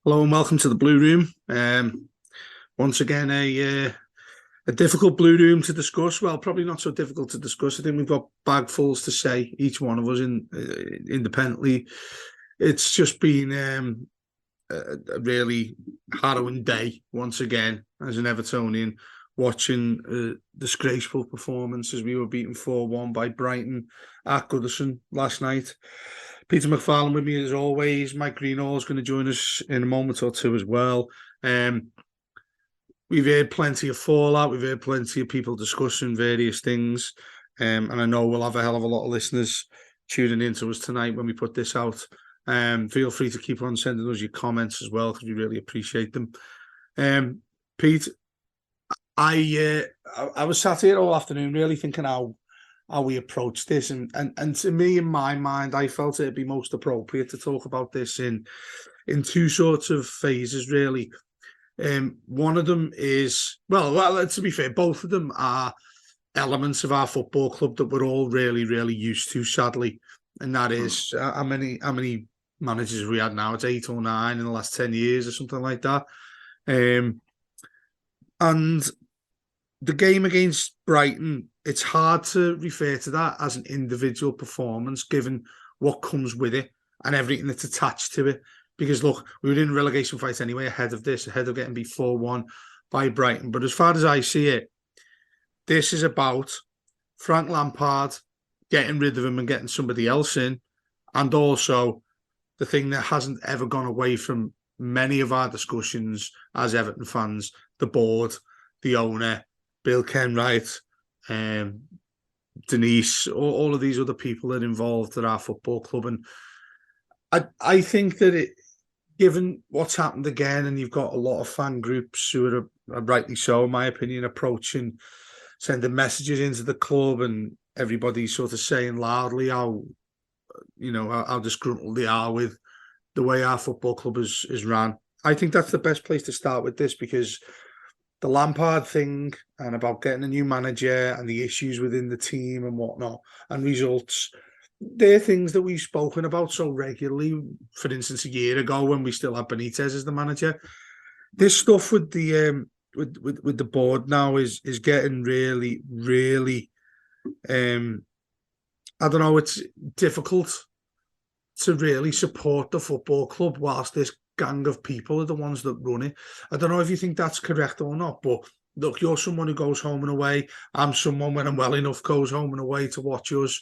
Hello and welcome to the Blue Room. Once again, a difficult Blue Room to discuss. Well, probably not so difficult to discuss. I think we've got bagfuls to say, each one of us independently. It's just been a really harrowing day once again as an Evertonian, watching a disgraceful performance as we were beaten 4-1 by Brighton at Goodison last night. Peter McFarlane with me as always. Mike Greenall is going to join us in a moment or two as well. We've heard plenty of fallout. We've heard plenty of people discussing various things. And I know we'll have a hell of a lot of listeners tuning in to us tonight when we put this out. Feel free to keep on sending us your comments as well, because we really appreciate them. Pete, I was sat here all afternoon really thinking how we approach this, and to me, in my mind, I felt it'd be most appropriate to talk about this in two sorts of phases, really. One of them is, well, to be fair, both of them are elements of our football club that we're all really, really used to, sadly, and that is how many managers have we had now? It's 8 or 9 in the last 10 years or something like that. And the game against Brighton, it's hard to refer to that as an individual performance, given what comes with it and everything that's attached to it. Because, look, we were in a relegation fight anyway ahead of getting beat 4-1 by Brighton. But as far as I see it, this is about Frank Lampard getting rid of him and getting somebody else in. And also the thing that hasn't ever gone away from many of our discussions as Everton fans, the board, the owner, Bill Kenwright, Denise, all of these other people that are involved at our football club. And I think that given what's happened again, and you've got a lot of fan groups who are rightly so, in my opinion, approaching, sending messages into the club, and everybody's sort of saying loudly how disgruntled they are with the way our football club is ran. I think that's the best place to start with this, because the Lampard thing and about getting a new manager and the issues within the team and whatnot and results, they're things that we've spoken about so regularly. For instance, a year ago when we still had Benitez as the manager, this stuff with the with the board now is getting really, really, I don't know, it's difficult to really support the football club whilst this gang of people are the ones that run it. I don't know if you think that's correct or not, but look, you're someone who goes home and away. I'm someone, when I'm well enough, goes home and away to watch us.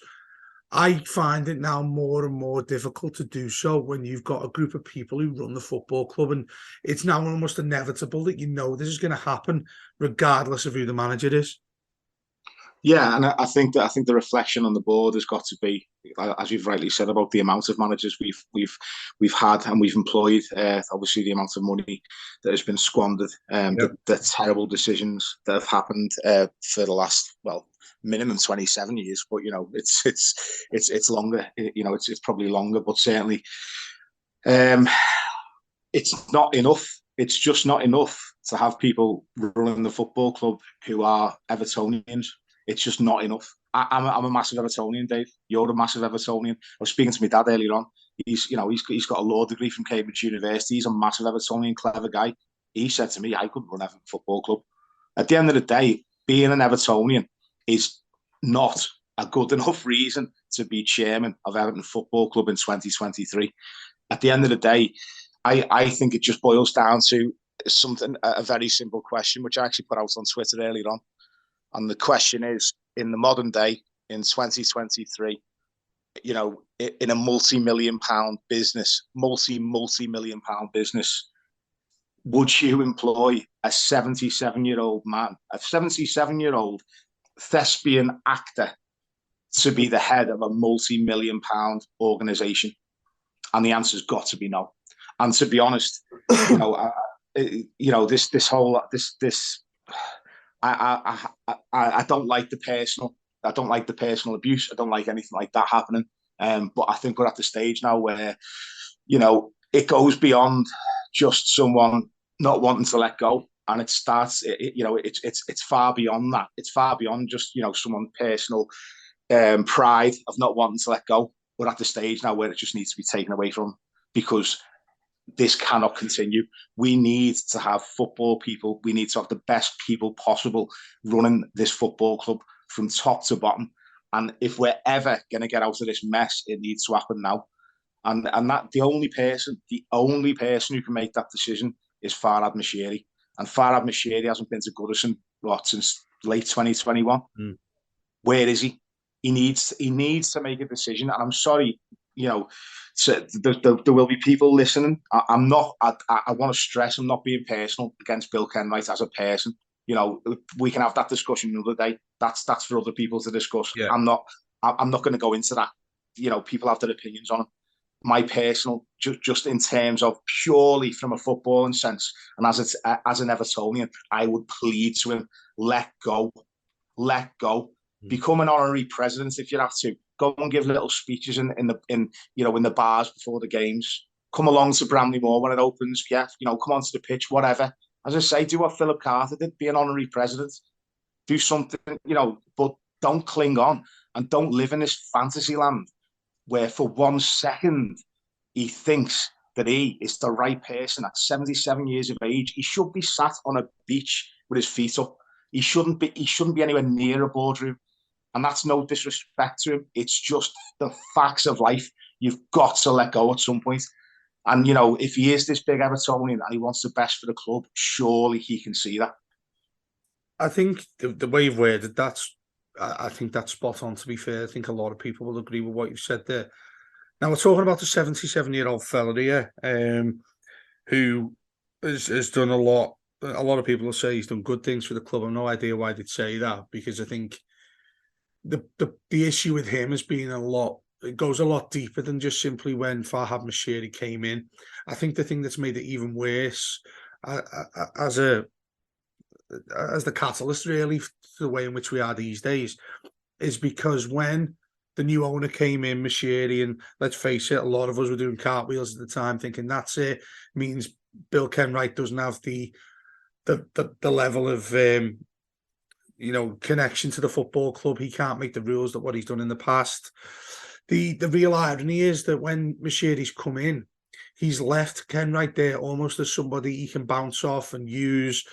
I find it now more and more difficult to do so when you've got a group of people who run the football club, and it's now almost inevitable that this is going to happen regardless of who the manager is. Yeah, and I think the reflection on the board has got to be, as you've rightly said, about the amount of managers we've had and we've employed. Obviously, the amount of money that has been squandered, the terrible decisions that have happened for the last minimum 27 years. But it's longer. It's probably longer, but certainly, it's not enough. It's just not enough to have people running the football club who are Evertonians. It's just not enough. I'm a massive Evertonian, Dave. You're a massive Evertonian. I was speaking to my dad earlier on. He's got a law degree from Cambridge University. He's a massive Evertonian, clever guy. He said to me, I could run Everton Football Club. At the end of the day, being an Evertonian is not a good enough reason to be chairman of Everton Football Club in 2023. At the end of the day, I think it just boils down to a very simple question, which I actually put out on Twitter earlier on. And the question is, in the modern day, in 2023, in a multi-million pound business, multi-million pound business, would you employ a 77-year-old man, a 77-year-old thespian actor to be the head of a multi-million pound organisation? And the answer's got to be no. And to be honest, this whole I don't like the personal. I don't like the personal abuse. I don't like anything like that happening. But I think we're at the stage now where, it goes beyond just someone not wanting to let go, and it starts. It's far beyond that. It's far beyond just someone's personal pride of not wanting to let go. We're at the stage now where it just needs to be taken away from, because this cannot continue. We need to have football people. We need to have the best people possible running this football club from top to bottom. And if we're ever going to get out of this mess, it needs to happen now. And that the only person who can make that decision is Farhad Moshiri. And Farhad Moshiri hasn't been to Goodison since late 2021. Where is he? He needs to make a decision. And I'm sorry, so there will be people listening. I want to stress, I'm not being personal against Bill Kenwright as a person. We can have that discussion another day. That's for other people to discuss. Yeah. I'm not going to go into that. People have their opinions on it. My personal, just in terms of purely from a footballing sense, and as an Evertonian, I would plead to him: let go. Become an honorary president if you have to. Go and give little speeches in the bars before the games. Come along to Bramley Moor when it opens. Yeah, come onto the pitch, whatever. As I say, do what Philip Carter did: be an honorary president. Do something, but don't cling on and don't live in this fantasy land where for 1 second he thinks that he is the right person at 77 years of age. He should be sat on a beach with his feet up. He shouldn't be anywhere near a boardroom. And that's no disrespect to him. It's just the facts of life. You've got to let go at some point. And, if he is this big Evertonian and he wants the best for the club, surely he can see that. I think the way you've worded I think that's spot on, to be fair. I think a lot of people will agree with what you've said there. Now, we're talking about the 77-year-old fella here, who has done a lot. A lot of people will say he's done good things for the club. I've no idea why they'd say that, because I think the issue with him has been it goes a lot deeper than just simply when Farhad Moshiri came in. I think the thing that's made it even worse as the catalyst, really, to the way in which we are these days, is because when the new owner came in, Moshiri, and let's face it, a lot of us were doing cartwheels at the time, thinking that's it. Means Bill Kenwright doesn't have the level of connection to the football club. He can't make the rules that what he's done in the past. The real irony is that when Moshiri's come in, he's left Kenwright there almost as somebody he can bounce off and use,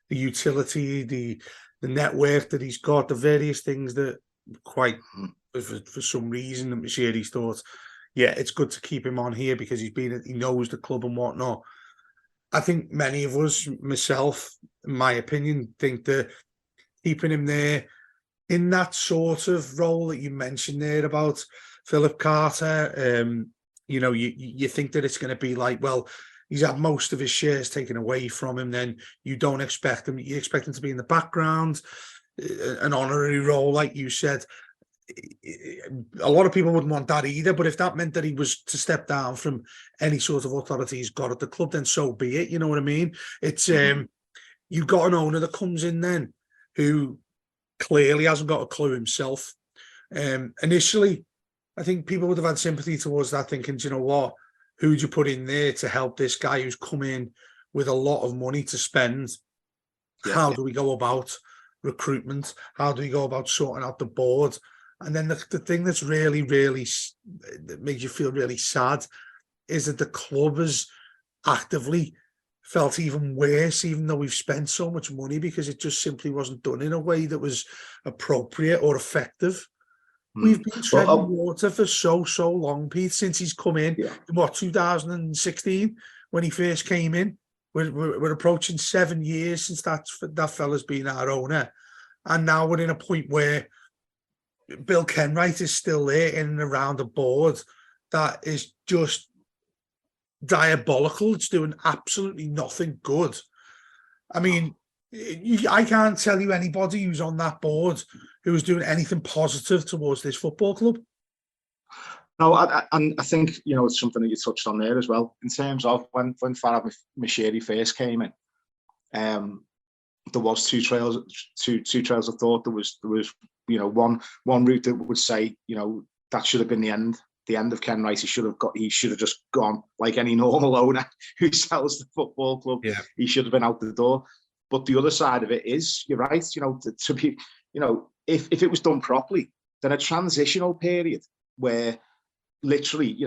the utility, the network that he's got, the various things that for some reason that Moshiri's thought, yeah, it's good to keep him on here because he knows the club and whatnot. I think many of us, myself, in my opinion, think that keeping him there in that sort of role that you mentioned there about Philip Carter, you think that it's going to be like, well, he's had most of his shares taken away from him, then you don't expect him. You expect him to be in the background, an honorary role, like you said. A lot of people wouldn't want that either, but if that meant that he was to step down from any sort of authority he's got at the club, then so be it. You know what I mean? It's you've got an owner that comes in then who clearly hasn't got a clue himself. Initially, I think people would have had sympathy towards that, thinking, do you know what? Who'd you put in there to help this guy who's come in with a lot of money to spend? How do we go about recruitment? How do we go about sorting out the board? And then the thing that's really, really that makes you feel really sad is that the club has actively felt even worse, even though we've spent so much money, because it just simply wasn't done in a way that was appropriate or effective. We've been treading water for so long, Pete, since he's come in. In 2016, when he first came in. We're approaching 7 years since that fella's been our owner, and now we're in a point where Bill Kenwright is still there in and around a board that is just diabolical. It's doing absolutely nothing good. I mean, I can't tell you anybody who's on that board who was doing anything positive towards this football club. No, and I think, it's something that you touched on there as well, in terms of when Farhad Moshiri first came in, there was two trails of thought. There was one route that would say, that should have been the end of Kenwright. He should have just gone like any normal owner who sells the football club. Yeah. He should have been out the door. But the other side of it is, you're right, to be, if it was done properly, then a transitional period where literally,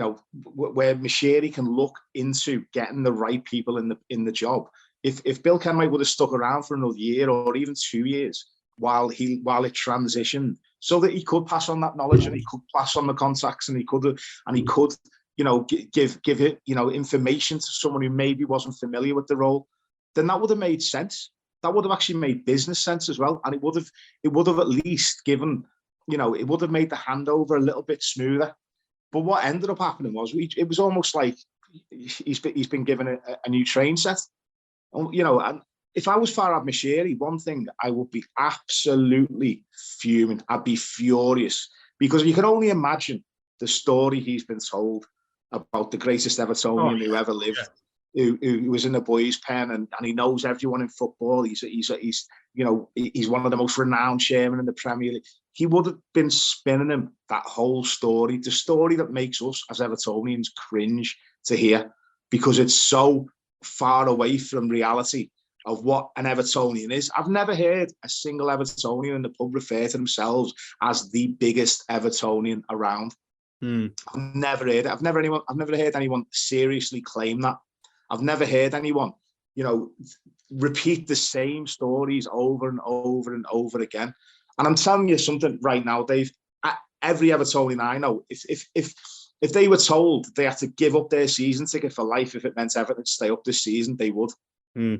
where Moshiri can look into getting the right people in the job. If Bill Kenwright would have stuck around for another year or even 2 years while it transitioned, so that he could pass on that knowledge and he could pass on the contacts and he could give it, information to someone who maybe wasn't familiar with the role, then that would have made sense. That would have actually made business sense as well, and it would have at least given, it would have made the handover a little bit smoother. But what ended up happening was it was almost like he's been given a new train set. And if I was Farhad Moshiri, one thing I would be absolutely fuming. I'd be furious, because you can only imagine the story he's been told about the greatest Evertonian who ever lived, who was in the boys' pen, and he knows everyone in football. He's one of the most renowned chairmen in the Premier League. He would have been spinning him that whole story, the story that makes us as Evertonians cringe to hear, because it's so far away from reality of what an Evertonian is. I've never heard a single Evertonian in the pub refer to themselves as the biggest Evertonian around. I've never heard it. I've never heard anyone seriously claim that. I've never heard anyone, repeat the same stories over and over and over again. And I'm telling you something right now, Dave. Every Evertonian I know, if they were told they had to give up their season ticket for life if it meant Everton stay up this season, they would.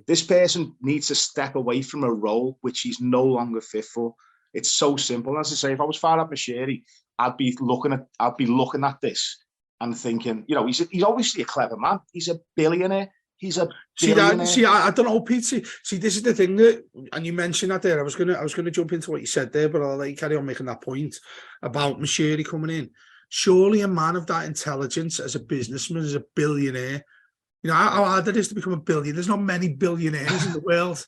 This person needs to step away from a role which he's no longer fit for. It's so simple. As I say, if I was Farhad Moshiri, I'd be looking at this and thinking, he's obviously a clever man. He's a billionaire. He's a billionaire. I don't know, Pete. See, this is the thing and you mentioned that there. I was gonna jump into what you said there, but I'll let you carry on making that point about Moshiri coming in. Surely a man of that intelligence, as a businessman, as a billionaire, how hard it is to become a billionaire. There's not many billionaires in the world.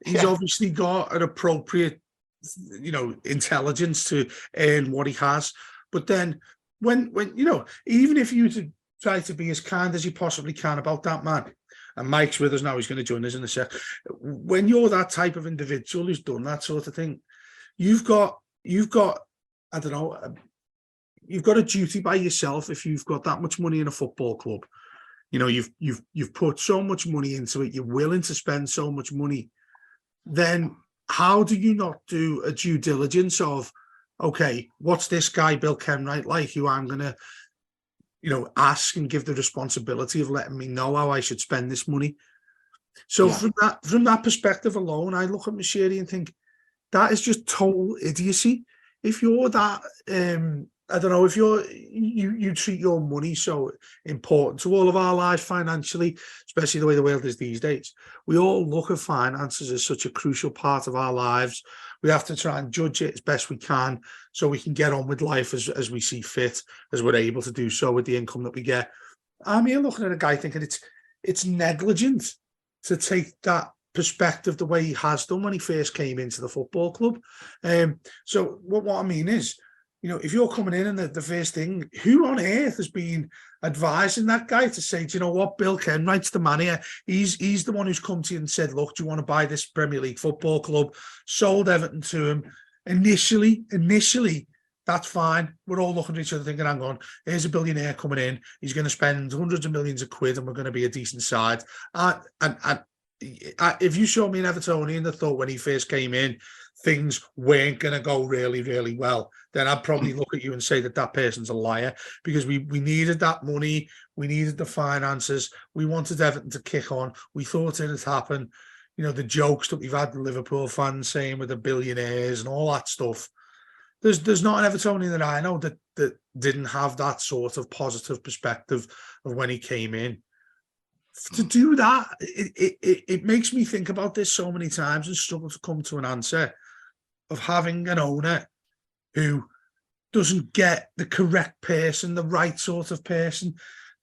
He's obviously got an appropriate, intelligence to earn what he has. But then when even if you to try to be as kind as you possibly can about that man, and Mike's with us now, he's going to join us in a sec. When you're that type of individual who's done that sort of thing, you've got I don't know, you've got a duty by yourself. If you've got that much money in a football club, you've put so much money into it, you're willing to spend so much money, then how do you not do a due diligence of, okay, what's this guy Bill Kenwright like, who I'm going to ask and give the responsibility of letting me know how I should spend this money? So from that perspective alone, I look at Moshiri and think that is just total idiocy. If you're that I don't know, if you treat your money so important to all of our lives financially, especially the way the world is these days, we all look at finances as such a crucial part of our lives. We have to try and judge it as best we can so we can get on with life as we see fit, as we're able to do so with the income that we get. I'm here looking at a guy thinking it's negligent to take that perspective the way he has done when he first came into the football club. So what I mean is, if you're coming in and the first thing, who on earth has been advising that guy to say, do you know what, Bill Kenwright's the man here. He's the one who's come to you and said, look, do you want to buy this Premier League football club? Sold Everton to him. Initially, that's fine. We're all looking at each other thinking, hang on, here's a billionaire coming in. He's going to spend hundreds of millions of quid and we're going to be a decent side. And if you show me an Evertonian that thought when he first came in, things weren't going to go really, really well, then I'd probably look at you and say that person's a liar, because we needed that money. We needed the finances. We wanted Everton to kick on. We thought it had happened. The jokes that we've had the Liverpool fans saying with the billionaires and all that stuff. There's not an Evertonian that I know that didn't have that sort of positive perspective of when he came in. To do that, it makes me think about this so many times and struggle to come to an answer of having an owner who doesn't get the correct person, the right sort of person,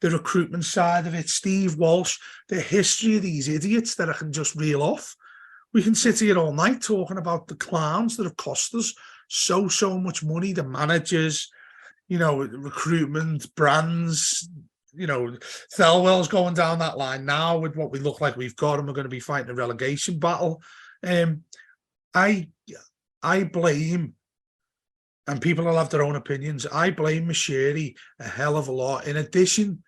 the recruitment side of it, Steve Walsh, the history of these idiots that I can just reel off. We can sit here all night talking about the clowns that have cost us so much money, the managers, recruitment, brands, Thelwell's going down that line now with what we look like we've got, and we're going to be fighting a relegation battle. I blame and people will have their own opinions. I blame Moshiri a hell of a lot, in addition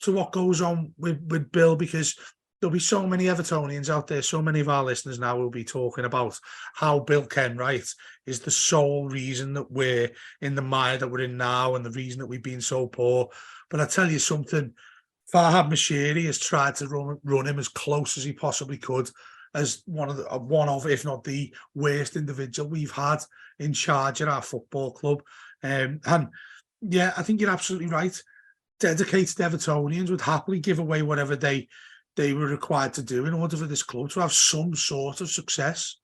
to what goes on with Bill, because there'll be so many Evertonians out there, so many of our listeners now will be talking about how Bill Kenwright is the sole reason that we're in the mire that we're in now and the reason that we've been so poor. But I tell you something, Farhad Moshiri has tried to run him as close as he possibly could as one of, if not the worst individual we've had in charge at our football club. And yeah, I think you're absolutely right. Dedicated Evertonians would happily give away whatever they were required to do in order for this club to have some sort of success.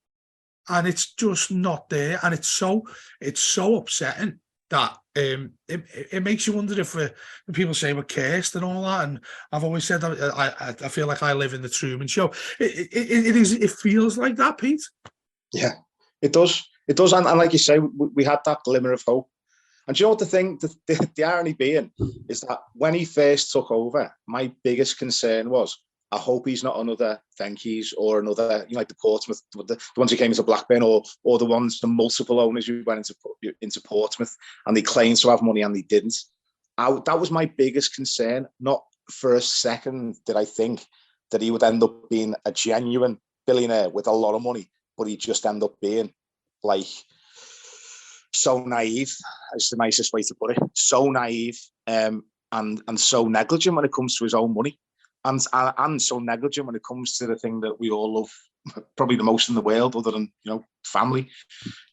And it's just not there. And it's so upsetting that it makes you wonder if when people say we're cursed and all that. And I've always said that I feel like I live in the Truman Show. It feels like that, Pete. Yeah, it does. It does. And like you say, we had that glimmer of hope. And do you know what the thing, the irony being, is that when he first took over, my biggest concern was, I hope he's not another Venky's or another, like the Portsmouth, the ones who came into Blackburn, or the multiple owners who went into Portsmouth and they claimed to have money and they didn't. That was my biggest concern. Not for a second did I think that he would end up being a genuine billionaire with a lot of money, but he'd just end up being like so naive, is the nicest way to put it. So naive and so negligent when it comes to his own money. And so negligent when it comes to the thing that we all love probably the most in the world, other than family.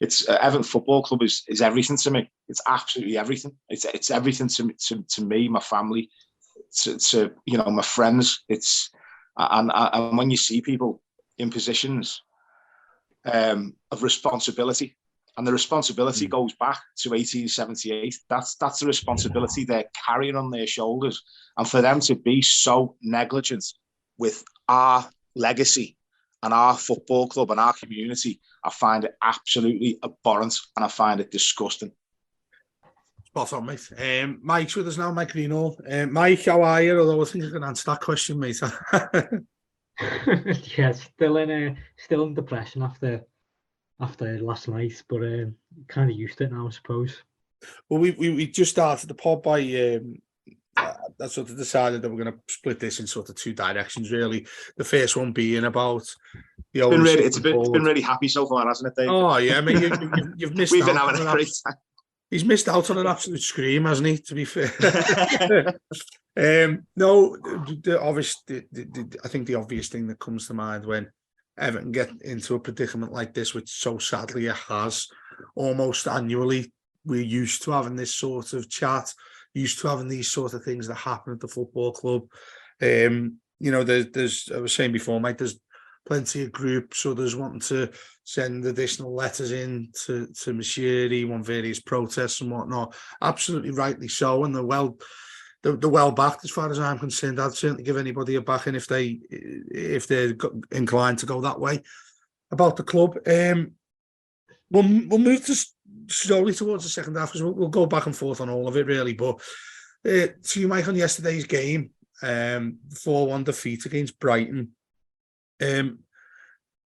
It's Everton Football Club is everything to me. It's absolutely everything. It's everything to me, my family, to my friends. It's and when you see people in positions of responsibility, and the responsibility goes back to 1878. That's the responsibility they're carrying on their shoulders. And for them to be so negligent with our legacy and our football club and our community, I find it absolutely abhorrent and I find it disgusting. Spot on, mate. Mike's with us now, Mike Greenall. Mike, how are you? Although I think I can answer that question, mate. Yeah, still in depression after last night, but kind of used to it now, I suppose. Well, we just started the pod by that sort of decided that we're going to split this in sort of two directions, really. The first one being about the it's been really happy so far, hasn't it, Dave? Oh yeah, I mean you've missed. We've been having a great time. He's missed out on an absolute scream, hasn't he? To be fair. No, I think the obvious thing that comes to mind when Everton get into a predicament like this, which so sadly it has, almost annually, we're used to having this sort of chat, used to having these sort of things that happen at the football club. There's I was saying before, Mike, there's plenty of groups, others wanting to send additional letters in to Moshiri, want various protests and whatnot. Absolutely rightly so, and they're well backed as far as I'm concerned. I'd certainly give anybody a backing if they're inclined to go that way about the club. We'll move to slowly towards the second half because we'll go back and forth on all of it really. But to you, Mike, on yesterday's game, 4-1 defeat against Brighton.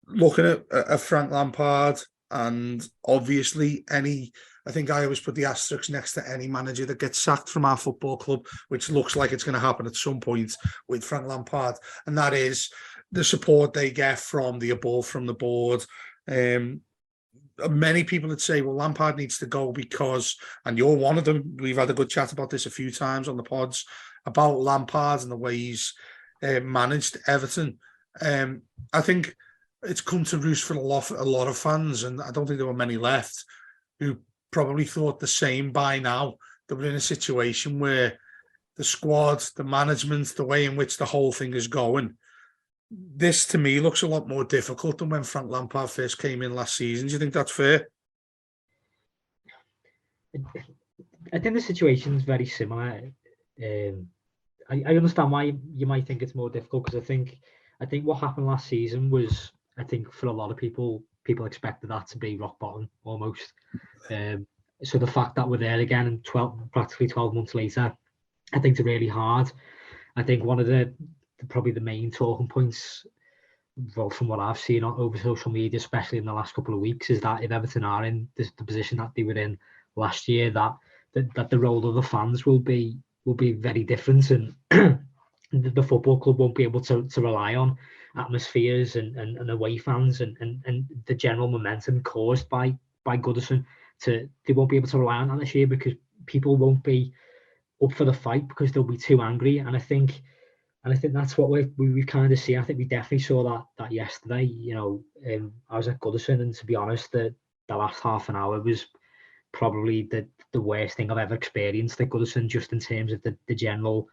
Looking at Frank Lampard, and obviously I think I always put the asterisk next to any manager that gets sacked from our football club, which looks like it's going to happen at some point with Frank Lampard, and that is the support they get from the above, from the board. Many people would say, well, Lampard needs to go because, and you're one of them, we've had a good chat about this a few times on the pods, about Lampard and the way he's managed Everton. I think it's come to roost for a lot of fans, and I don't think there were many left who probably thought the same by now, that we're in a situation where the squad, the management, the way in which the whole thing is going, this to me looks a lot more difficult than when Frank Lampard first came in last season. Do you think that's fair? I think the situation is very similar. I understand why you might think it's more difficult, because I think what happened last season was, I think for a lot of people expected that to be rock bottom almost. So the fact that we're there again and practically 12 months later, I think it's really hard. I think one of the probably the main talking points, well, from what I've seen over social media, especially in the last couple of weeks, is that if Everton are in the position that they were in last year, that the role of the fans will be very different, and the football club won't be able to rely on atmospheres and away fans and the general momentum caused by Goodison. They won't be able to rely on that this year, because people won't be up for the fight because they'll be too angry. And I think that's what we've kind of seen. I think we definitely saw that yesterday. I was at Goodison, and to be honest, the last half an hour was probably the worst thing I've ever experienced at Goodison, just in terms of the general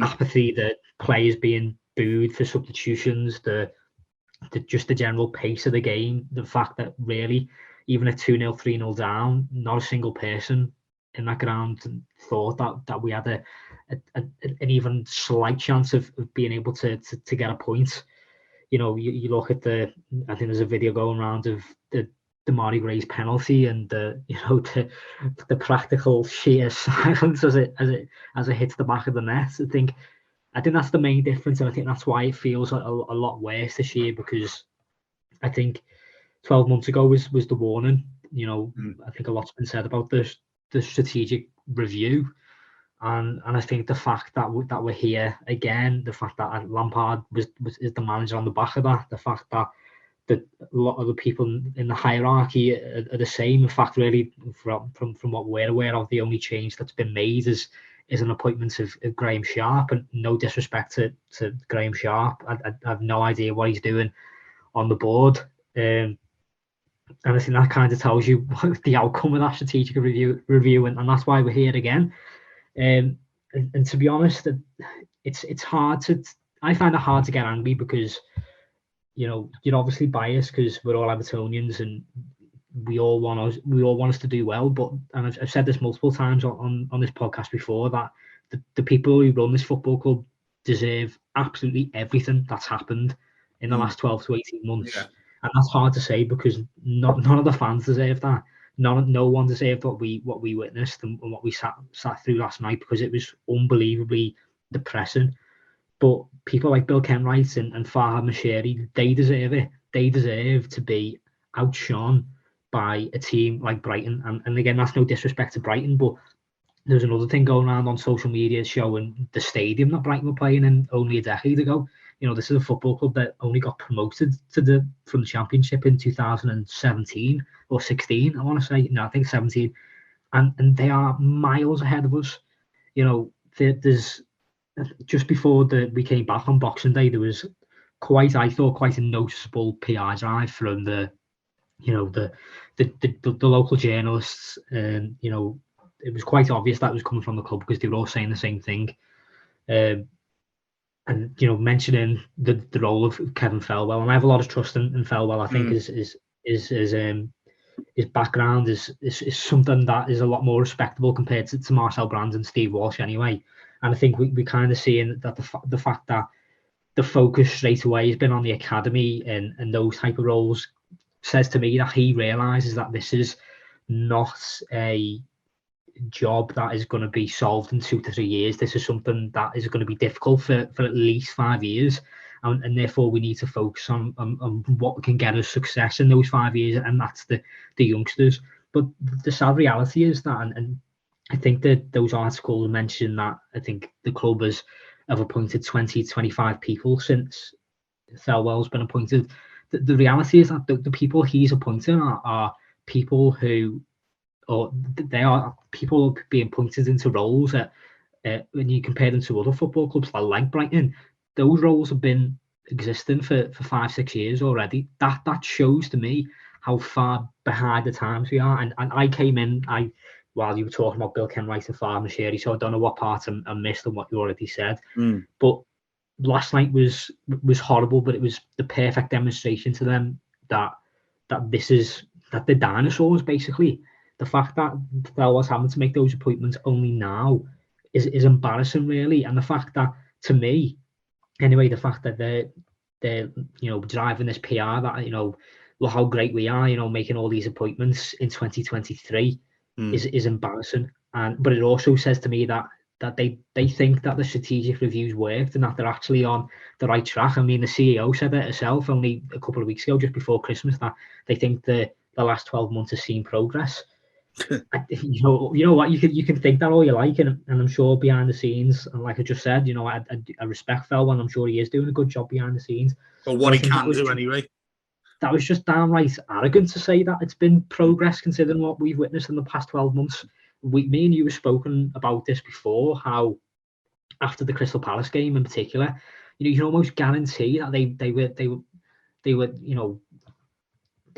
apathy, the players being booed for substitutions, the general pace of the game, the fact that really, even at 2-0, 3-0 down, not a single person in that ground thought that we had an even slight chance of being able to get a point. You look at I think there's a video going around of the Damari Gray's penalty, and the practical sheer silence as it hits the back of the net. I think that's the main difference, and I think that's why it feels a lot worse this year, because I think 12 months ago was the warning. I think a lot's been said about the strategic review, and I think the fact that we're here again, the fact that Lampard is the manager on the back of that, the fact that a lot of the people in the hierarchy are the same. In fact, really, from what we're aware of, the only change that's been made is an appointment of Graham Sharp, and no disrespect to Graham Sharp. I have no idea what he's doing on the board. And I think that kind of tells you the outcome of that strategic review, and that's why we're here again. And to be honest, it's hard I find it hard to get angry, because you're obviously biased because we're all Evertonians and we all want us to do well. But, and I've said this multiple times on this podcast before, that the people who run this football club deserve absolutely everything that's happened in the last 12 to 18 months. Yeah. And that's hard to say, because none of the fans deserve that. No one deserved what we witnessed and what we sat through last night, because it was unbelievably depressing. But people like Bill Kenwright and Farhad Moshiri, they deserve it. They deserve to be outshone by a team like Brighton. And again, that's no disrespect to Brighton, but there's another thing going around on social media showing the stadium that Brighton were playing in only a decade ago. This is a football club that only got promoted from the Championship in 2017 or 16, I want to say. No, I think 17. And they are miles ahead of us. There's just before we came back on Boxing Day, there was quite a noticeable PR drive from the local journalists, and it was quite obvious that was coming from the club, because they were all saying the same thing, and mentioning the role of Kevin Felwell. And I have a lot of trust in Felwell. I think his background is something that is a lot more respectable compared to Marcel Brands and Steve Walsh anyway. And I think we kind of seeing that the fact that the focus straight away has been on the academy and those type of roles says to me that he realises that this is not a job that is going to be solved in 2 to 3 years. This is something that is going to be difficult for at least 5 years. And therefore we need to focus on what can get us success in those 5 years, and that's the youngsters. But the sad reality is that, and I think that those articles mention that I think the club have appointed 20, 25 people since Thelwell's been appointed. The reality is that the people he's appointing are people who, or they are people being appointed into roles that, when you compare them to other football clubs like Brighton, those roles have been existing for 5-6 years already. That shows to me how far behind the times we are. And I came in, while you were talking about Bill Kenwright and Farhad Moshiri, so I don't know what part I missed on what you already said. But last night was horrible, but it was the perfect demonstration to them that they're dinosaurs, basically. The fact that Thelwell's having to make those appointments only now is embarrassing, really. And the fact that, to me, anyway, the fact that they're driving this PR that, look how great we are, making all these appointments in 2023 is embarrassing. But it also says to me that they think that the strategic reviews worked and that they're actually on the right track. I mean, the CEO said it herself only a couple of weeks ago, just before Christmas, that they think the last 12 months has seen progress. You know what, you can think that all you like, and I'm sure behind the scenes, and like I just said, I respect Fel, and I'm sure he is doing a good job behind the scenes. Or what he can do anyway. That was just downright arrogant to say that it's been progress considering what we've witnessed in the past 12 months. Me and you have spoken about this before, how after the Crystal Palace game in particular, you can almost guarantee that they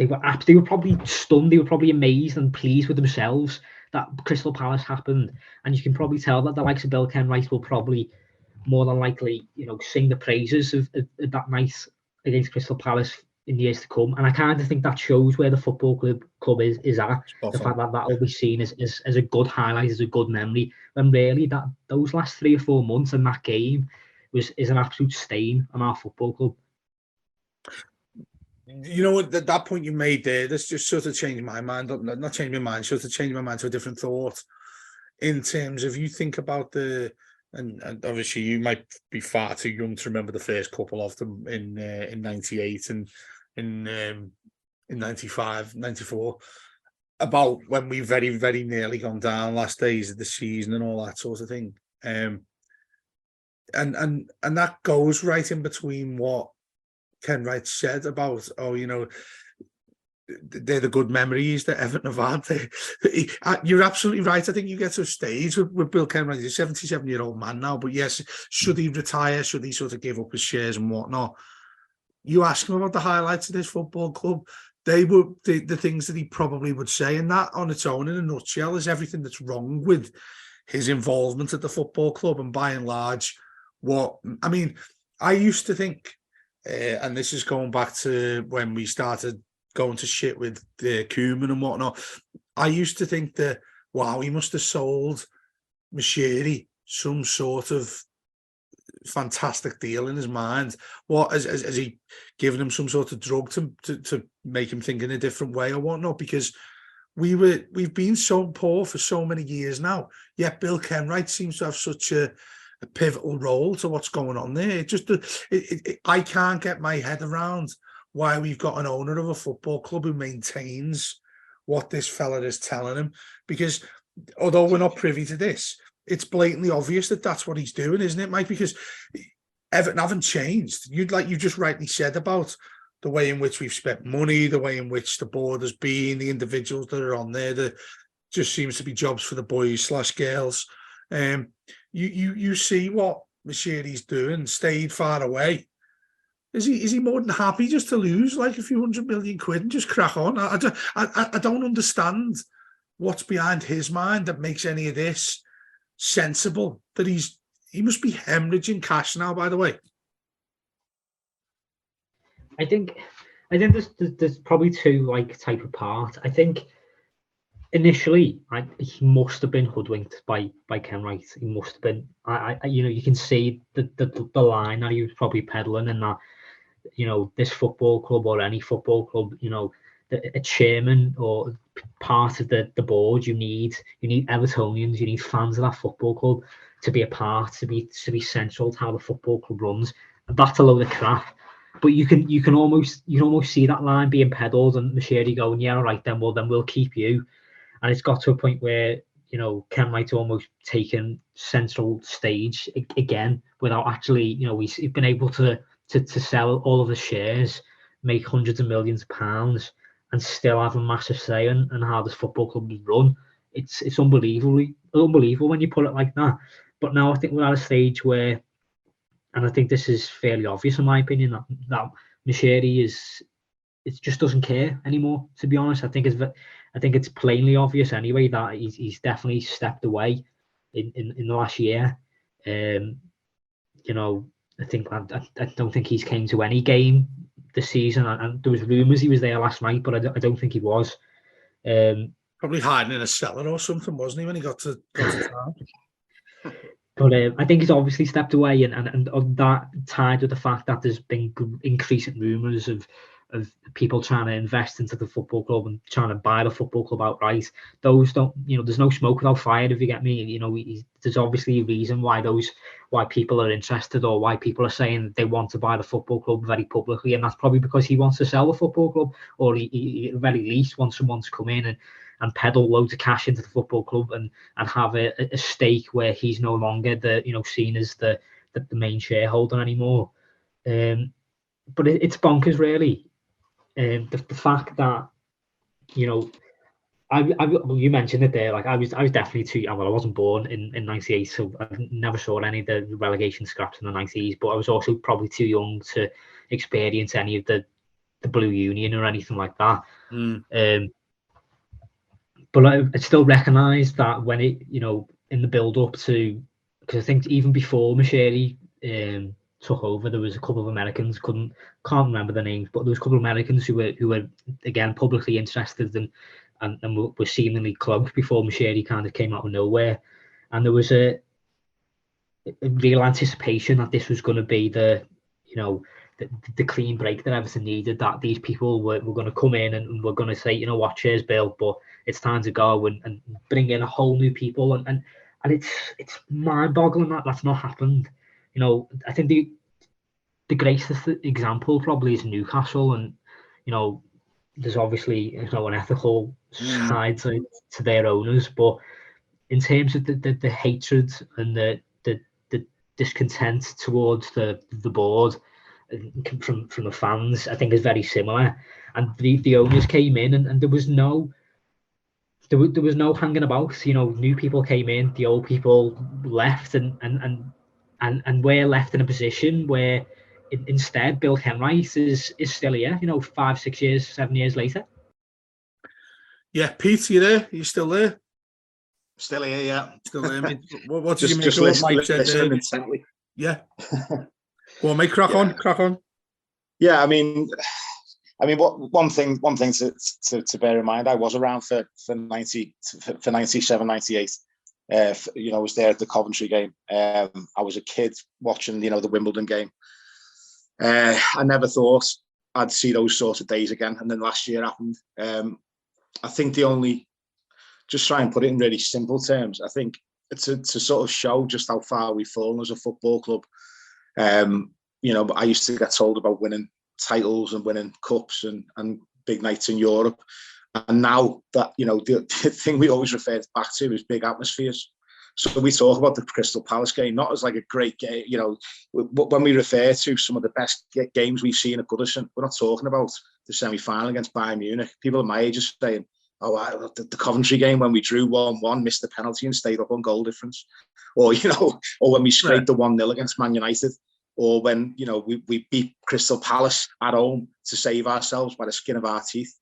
were probably stunned, they were probably amazed and pleased with themselves that Crystal Palace happened. And you can probably tell that the likes of Bill Kenwright will probably more than likely, sing the praises of that night against Crystal Palace in years to come. And I kind of think that shows where the football club is at. The fact that will be seen as a good highlight, as a good memory, when really that those last 3 or 4 months in that game is an absolute stain on our football club. That point you made there, this just sort of changed my mind. Not changed my mind, sort of changed my mind to a different thought. In terms of, you think about and obviously you might be far too young to remember the first couple of them in 98 and in 95, 94, about when we very, very nearly gone down last days of the season and all that sort of thing. And that goes right in between what Kenwright said about, they're the good memories that Everton have had. You're absolutely right. I think you get to a stage with Bill Kenwright. He's a 77-year-old man now, but yes, should he retire? Should he sort of give up his shares and whatnot? You ask him about the highlights of this football club, they were the things that he probably would say, and that on its own, in a nutshell, is everything that's wrong with his involvement at the football club. And by and large, I used to think, and this is going back to when we started going to shit with Koeman and whatnot, I used to think that, wow, he must have sold Moshiri some sort of fantastic deal in his mind. What has he given him some sort of drug to make him think in a different way or whatnot? Because we've been so poor for so many years now, yet Bill Kenwright seems to have such a pivotal role to what's going on there. I can't get my head around why we've got an owner of a football club who maintains what this fella is telling him. Because although we're not privy to this, it's blatantly obvious that that's what he's doing, isn't it, Mike? Because Everton haven't changed. You just rightly said about the way in which we've spent money, the way in which the board has been, the individuals that are on there, that just seems to be jobs for the boys / girls. You see what Moshiri's doing, stayed far away. Is he more than happy just to lose like a few £100 million and just crack on? I don't understand what's behind his mind that makes any of this sensible. That he must be hemorrhaging cash now, by the way. I think there's probably two type of part. I think initially, he must have been hoodwinked by Kenwright. He must have been. You can see the line that he was probably peddling, and that this football club or any football club, a chairman or part of the board, you need Evertonians, you need fans of that football club to be a part, to be central to how the football club runs. That's a load of crap. But you can almost see that line being peddled, and Moshiri going, yeah, all right, then we'll keep you. And it's got to a point where Kenwright's almost taken central stage again without actually, he's been able to sell all of the shares, make hundreds of millions of pounds, and still have a massive say in how this football club is run. It's unbelievable when you put it like that. But now I think we're at a stage where, and I think this is fairly obvious in my opinion, that Moshiri just doesn't care anymore. To be honest, I think it's plainly obvious anyway that he's definitely stepped away in the last year. I don't think he's came to any game this season, and there was rumours he was there last night, but I don't think he was. Probably hiding in a cellar or something, wasn't he, when he got to town? But I think he's obviously stepped away, and that tied with the fact that there's been increasing rumours of people trying to invest into the football club and trying to buy the football club outright. Those don't, there's no smoke without fire, if you get me. There's obviously a reason why people are interested, or why people are saying they want to buy the football club very publicly, and that's probably because he wants to sell the football club, or he at the very least wants someone to come in and peddle loads of cash into the football club and have a stake where he's no longer seen as the main shareholder anymore. But it's bonkers, really. The fact that you mentioned it there. Like I was definitely too. Well, I wasn't born in '98, so I never saw any of the relegation scraps in the '90s. But I was also probably too young to experience any of the Blue Union or anything like that. But I still recognise that when it, in the build up to, because I think even before Moshiri took over, there was a couple of Americans, can't remember the names, but there was a couple of Americans who were again publicly interested and were seemingly close before Moshiri kind of came out of nowhere, and there was a real anticipation that this was going to be the clean break that Everton needed, that these people were going to come in and were going to say, what, cheers, Bill, but it's time to go and bring in a whole new people, and it's mind-boggling that that's not happened. I think the greatest example probably is Newcastle, and there's obviously an ethical side to their owners, but in terms of the hatred and the discontent towards the board from the fans, I think is very similar. And the owners came in, and there was no hanging about. New people came in, the old people left, and we're left in a position where instead Bill Kenwright is still here. 5, 6 years, 7 years later. Yeah, Pete, you there? You still there? Still here, yeah. Still there, mate. What did you make just of what Mike said there? Intently. Yeah. Go on, mate. Crack on. Yeah, I mean, one thing to bear in mind, I was around for 97, 98. I was there at the Coventry game. I was a kid watching, the Wimbledon game. I never thought I'd see those sorts of days again, and then last year happened. I think just try and put it in really simple terms, I think to sort of show just how far we've fallen as a football club. I used to get told about winning titles and winning cups and big nights in Europe. And now that, the thing we always refer back to is big atmospheres. So we talk about the Crystal Palace game, not as like a great game, when we refer to some of the best games we've seen at Goodison, we're not talking about the semi-final against Bayern Munich. People at my age are saying, the Coventry game when we drew 1-1, missed the penalty and stayed up on goal difference. Or, or when we scraped the 1-0 against Man United. Or when, we beat Crystal Palace at home to save ourselves by the skin of our teeth.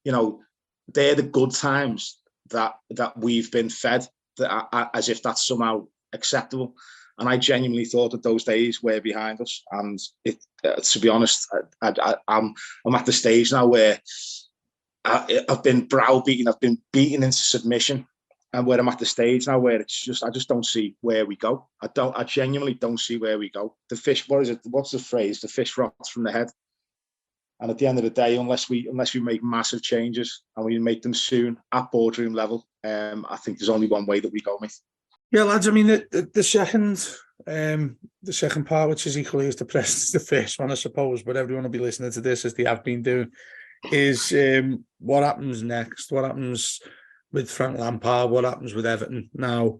They're the good times that we've been fed, as if that's somehow acceptable. And I genuinely thought that those days were behind us. And to be honest, I'm at the stage now where I've been browbeaten, I've been beaten into submission, and where I'm at the stage now where it's just, I just don't see where we go. I genuinely don't see where we go. The fish, what's the phrase? The fish rots from the head. And at the end of the day, unless we make massive changes, and we make them soon at boardroom level, I think there's only one way that we go, mate. Yeah, lads, I mean, the second part, which is equally as depressed as the first one, I suppose, but everyone will be listening to this as they have been doing, is what happens next? What happens with Frank Lampard? What happens with Everton? Now,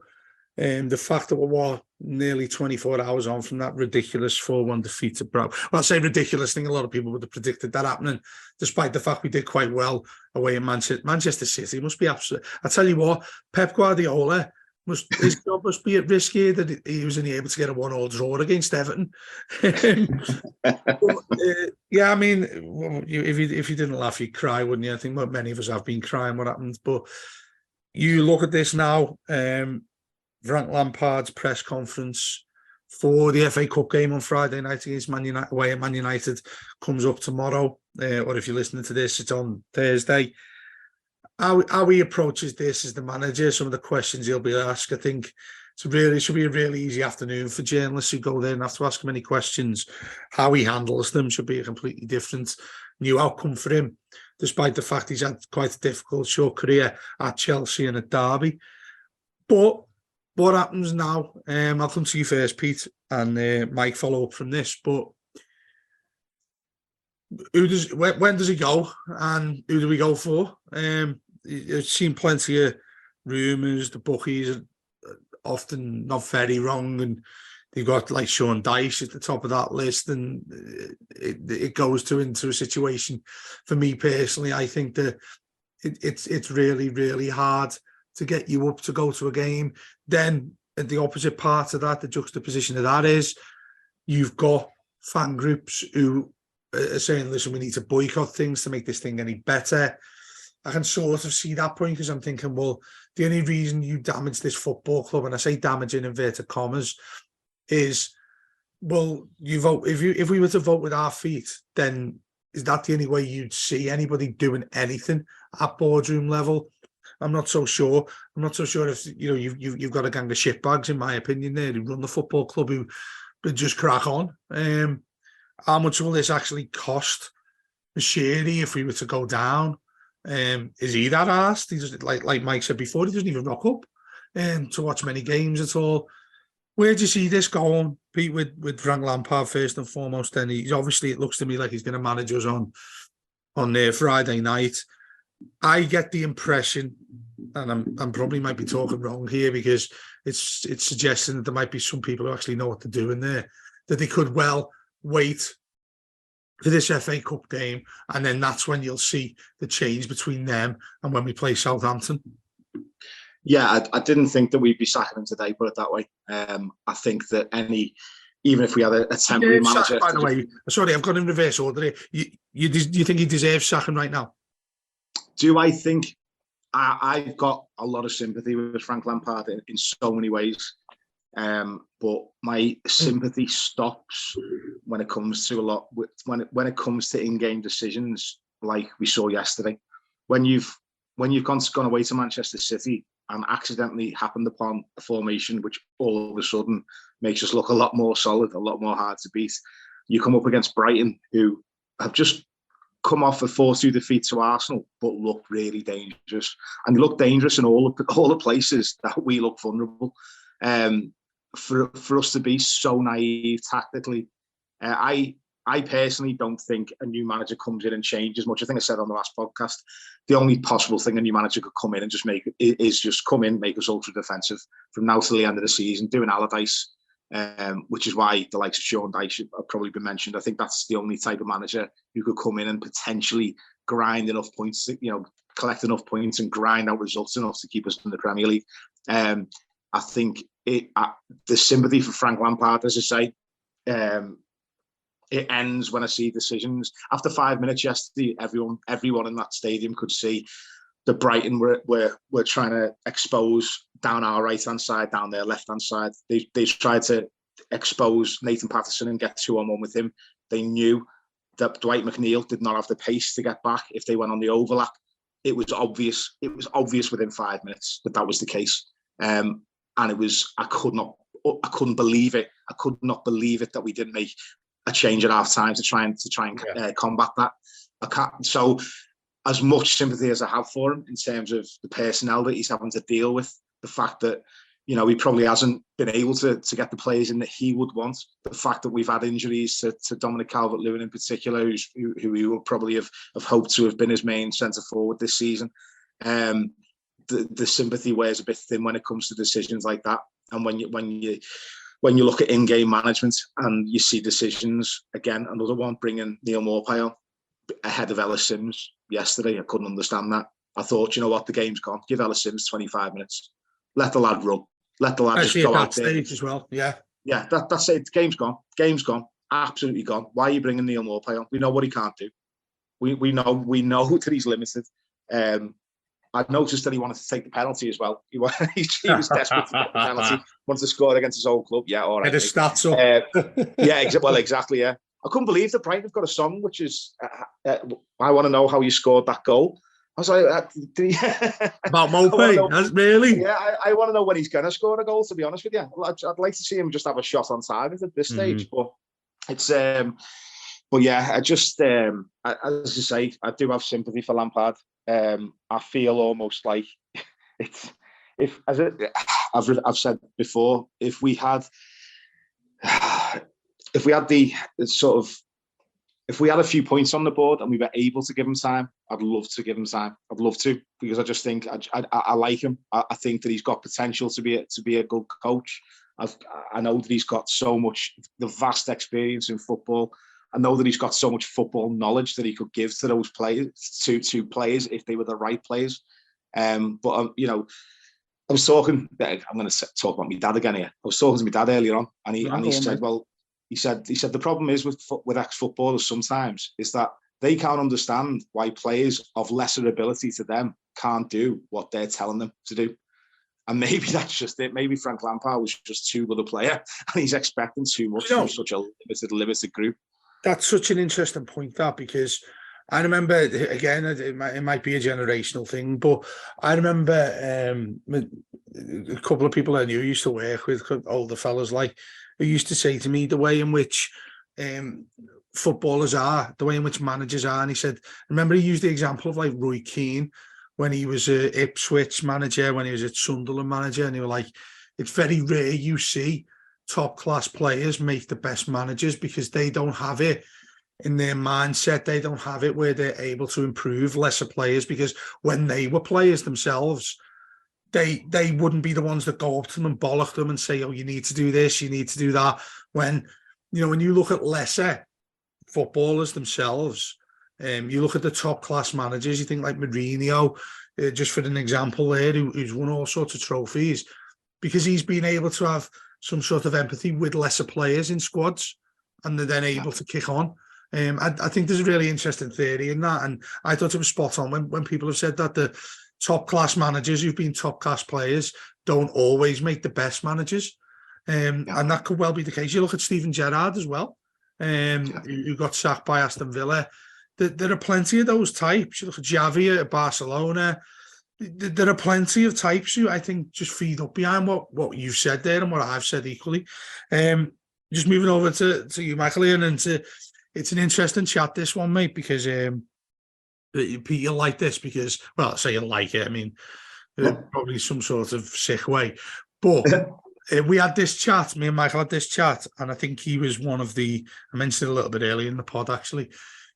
the fact that we're nearly 24 hours on from that ridiculous 4-1 defeat at Well, I say ridiculous, I think a lot of people would have predicted that happening, despite the fact we did quite well away in Manchester City. It must be absolute. I tell you what, Pep Guardiola, his job must be at risk here that he was only able to get a 1-1 draw against Everton. Yeah, I mean, if you didn't laugh, you'd cry, wouldn't you? I think many of us have been crying what happened. But you look at this now, Frank Lampard's press conference for the FA Cup game on Friday night against Man United, away at Man United, comes up tomorrow. Or if you're listening to this, it's on Thursday. How he approaches this as the manager, some of the questions he'll be asked, I think it should be a really easy afternoon for journalists who go there and have to ask him any questions. How he handles them should be a completely different new outcome for him, despite the fact he's had quite a difficult short career at Chelsea and at Derby. But what happens now? I'll come to you first, Pete, and Mike follow up from this. But when does he go, and who do we go for? I've seen plenty of rumours. The bookies are often not very wrong, and they've got like Sean Dyche at the top of that list, and it goes into a situation. For me personally, I think that it's really, really hard to get you up to go to a game. Then at the opposite part of that, the juxtaposition of that is you've got fan groups who are saying, listen, we need to boycott things to make this thing any better. I can sort of see that point, because I'm thinking, well, the only reason you damage this football club, and I say damage in inverted commas, is, well, you vote, if we were to vote with our feet, then is that the only way you'd see anybody doing anything at boardroom level? I'm not so sure. I'm not so sure if you've got a gang of shitbags, in my opinion, there who run the football club who just crack on. How much will this actually cost Moshiri if we were to go down? Is he that arsed? He just, like Mike said before, he doesn't even rock up to watch many games at all. Where do you see this going, Pete, with Frank Lampard first and foremost? Then he's obviously, it looks to me like he's going to manage us on their Friday night. I get the impression, and I'm probably might be talking wrong here, because it's suggesting that there might be some people who actually know what they're doing there, that they could well wait for this FA Cup game, and then that's when you'll see the change between them and when we play Southampton. Yeah, I didn't think that we'd be sacking him today, put it that way. I think that even if we had a temporary manager... By the way, sorry, I've got in reverse order here. You think he deserves sacking right now? Do I think... I've got a lot of sympathy with Frank Lampard in so many ways. But my sympathy stops when it comes to when it comes to in-game decisions, like we saw yesterday. When you've gone away to Manchester City and accidentally happened upon a formation which all of a sudden makes us look a lot more solid, a lot more hard to beat. You come up against Brighton, who have just come off a 4-2 defeat to Arsenal, but look really dangerous, and look dangerous in all the places that we look vulnerable. For us to be so naive tactically, I personally don't think a new manager comes in and changes much. I think I said on the last podcast, the only possible thing a new manager could come in and just make us ultra defensive from now till the end of the season, do an Allardyce, which is why the likes of Sean Dyche have probably been mentioned. I think that's the only type of manager who could come in and potentially grind enough points, collect enough points and grind out results enough to keep us in the Premier League. I think the sympathy for Frank Lampard, as I say, it ends when I see decisions. After 5 minutes yesterday, everyone in that stadium could see that Brighton were trying to expose down our right-hand side, down their left-hand side. They tried to expose Nathan Patterson and get 2-on-1 with him. They knew that Dwight McNeil did not have the pace to get back if they went on the overlap. It was obvious. It was obvious within 5 minutes that was the case. And it was, I couldn't believe it. I could not believe it that we didn't make a change at half time to try and combat that. So as much sympathy as I have for him in terms of the personnel that he's having to deal with, the fact that, he probably hasn't been able to get the players in that he would want, the fact that we've had injuries to Dominic Calvert-Lewin in particular, who we will probably have hoped to have been his main centre forward this season. The sympathy wears a bit thin when it comes to decisions like that. And when you look at in-game management and you see decisions, again, another one, bringing Neil Maupay on ahead of Ellis Sims yesterday, I couldn't understand that. I thought, you know what, the game's gone. Give Ellis Sims 25 minutes. Let the lad run. Let the lad just go out there. Stage as well, yeah. Yeah, that's it. The game's gone. Game's gone. Absolutely gone. Why are you bringing Neil Maupay on? We know what he can't do. We know that he's limited. I noticed that he wanted to take the penalty as well. He was desperate to get the penalty. Wanted to score against his old club. Yeah, all right. His stats up. Well, exactly. Yeah, I couldn't believe that Brighton have got a song which is "I want to know how you scored that goal." I was like, about Maupay, really? Yeah, I want to know when he's going to score a goal. To be honest with you, I'd like to see him just have a shot on target at this stage. But it's, but yeah, I just, as I say, I do have sympathy for Lampard. I feel almost like I've said before, if we had the sort of if we had a few points on the board and we were able to give him time, I'd love to give him time. I'd love to, because I just think I like him. I think that he's got potential to be a good coach. I know that he's got so much, the vast experience in football. I know that he's got so much football knowledge that he could give to those players, to players if they were the right players. But you know, I was talking. I'm going to talk about my dad again here. I was talking to my dad earlier on, and he said, "Well, he said the problem is with ex-footballers sometimes is that they can't understand why players of lesser ability to them can't do what they're telling them to do." And maybe that's just it. Maybe Frank Lampard was just too good a player, and he's expecting too much from such a limited group. That's such an interesting point, that, because I remember, again, it might be a generational thing, but I remember a couple of people I knew used to work with, older fellas, like, who used to say to me the way in which footballers are, the way in which managers are. And he said, remember, he used the example of like Roy Keane when he was a Ipswich manager, when he was a Sunderland manager, and he was like, it's very rare you see top class players make the best managers, because they don't have it in their mindset. They don't have it where they're able to improve lesser players, because when they were players themselves, they wouldn't be the ones that go up to them and bollock them and say, oh, you need to do this, you need to do that. When, you know, when you look at lesser footballers themselves, you look at the top class managers, you think like Mourinho, just for an example there, who's won all sorts of trophies, because he's been able to have some sort of empathy with lesser players in squads, and they're then able to kick on. I think there's a really interesting theory in that, and I thought it was spot on when people have said that the top class managers who've been top class players don't always make the best managers, and that could well be the case. You look at Steven Gerrard as well, who got sacked by Aston Villa. There are plenty of those types. You look at Xavi at Barcelona. There are plenty of types who I think just feed up behind what you've said there and what I've said equally. Just moving over to you, Michael, and it's an interesting chat, this one, mate, because Pete, you'll like this because, well, I say you'll like it. I mean, probably some sort of sick way. But we had this chat, me and Michael had this chat, and I think he was one of the, I mentioned it a little bit earlier in the pod, actually,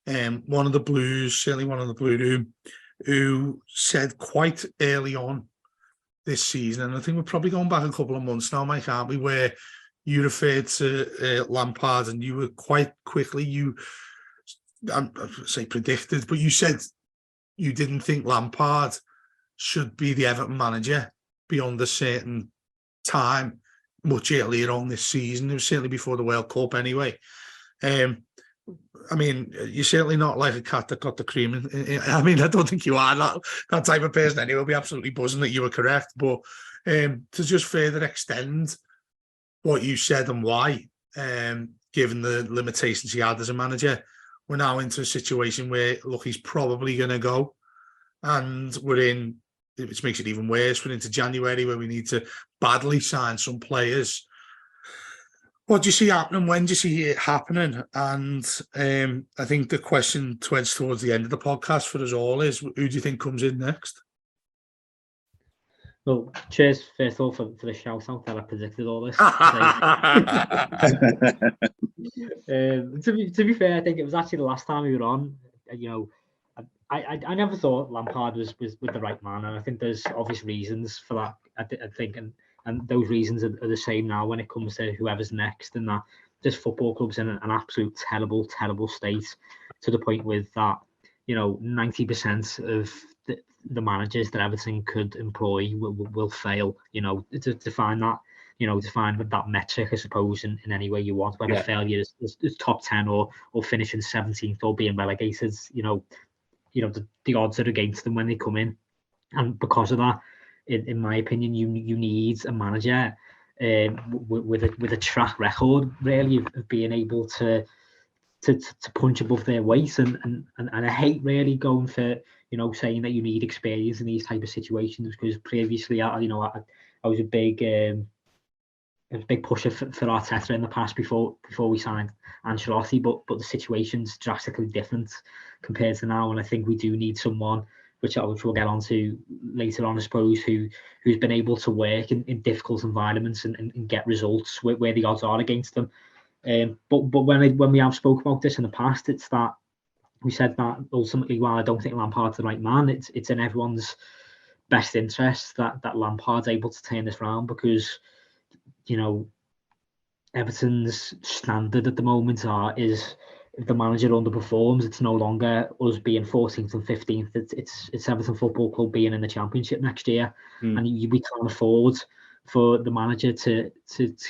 one of the Blues, certainly one of the Blue Room, who said quite early on this season, and I think we're probably going back a couple of months now, Mike, aren't we, where you referred to Lampard, and you were quite quickly, I say predicted, but you said you didn't think Lampard should be the Everton manager beyond a certain time, much earlier on this season. It was certainly before the World Cup anyway. I mean, you're certainly not like a cat that got the cream. I mean, I don't think you are that type of person anyway. We'll be absolutely buzzing that you were correct. But to just further extend what you said and why, given the limitations he had as a manager, we're now into a situation where, look, he's probably going to go. And we're in, which makes it even worse, we're into January where we need to badly sign some players. What do you see happening? When do you see it happening? And I think the question towards the end of the podcast for us all is, who do you think comes in next? Well, cheers, first of all, for the shout out that I predicted all this. To be fair, I think it was actually the last time we were on. You know, I never thought Lampard was the right man, and I think there's obvious reasons for that. I think, and those reasons are the same now when it comes to whoever's next, and that this football club's in an absolute terrible state, to the point with that, you know, 90% of the managers that Everton could employ will fail. You know, to find that, you know, to find that metric, I suppose, in any way you want, whether failure is top 10 or finishing 17th or being relegated. You know, the odds are against them when they come in, and because of that, in my opinion, you need a manager with a track record, really, of being able to punch above their weight, and I hate really going for, you know, saying that you need experience in these type of situations, because previously I was a big pusher for Arteta in the past before we signed Ancelotti, but the situation's drastically different compared to now, and I think we do need someone, which we'll get onto later on, I suppose, who's been able to work in difficult environments and get results where the odds are against them. But when we have spoke about this in the past, it's that we said that ultimately, while I don't think Lampard's the right man, it's in everyone's best interest that Lampard's able to turn this round, because Everton's standard at the moment is if the manager underperforms, it's no longer us being 14th and 15th. It's Everton Football Club being in the Championship next year, and we can't afford for the manager to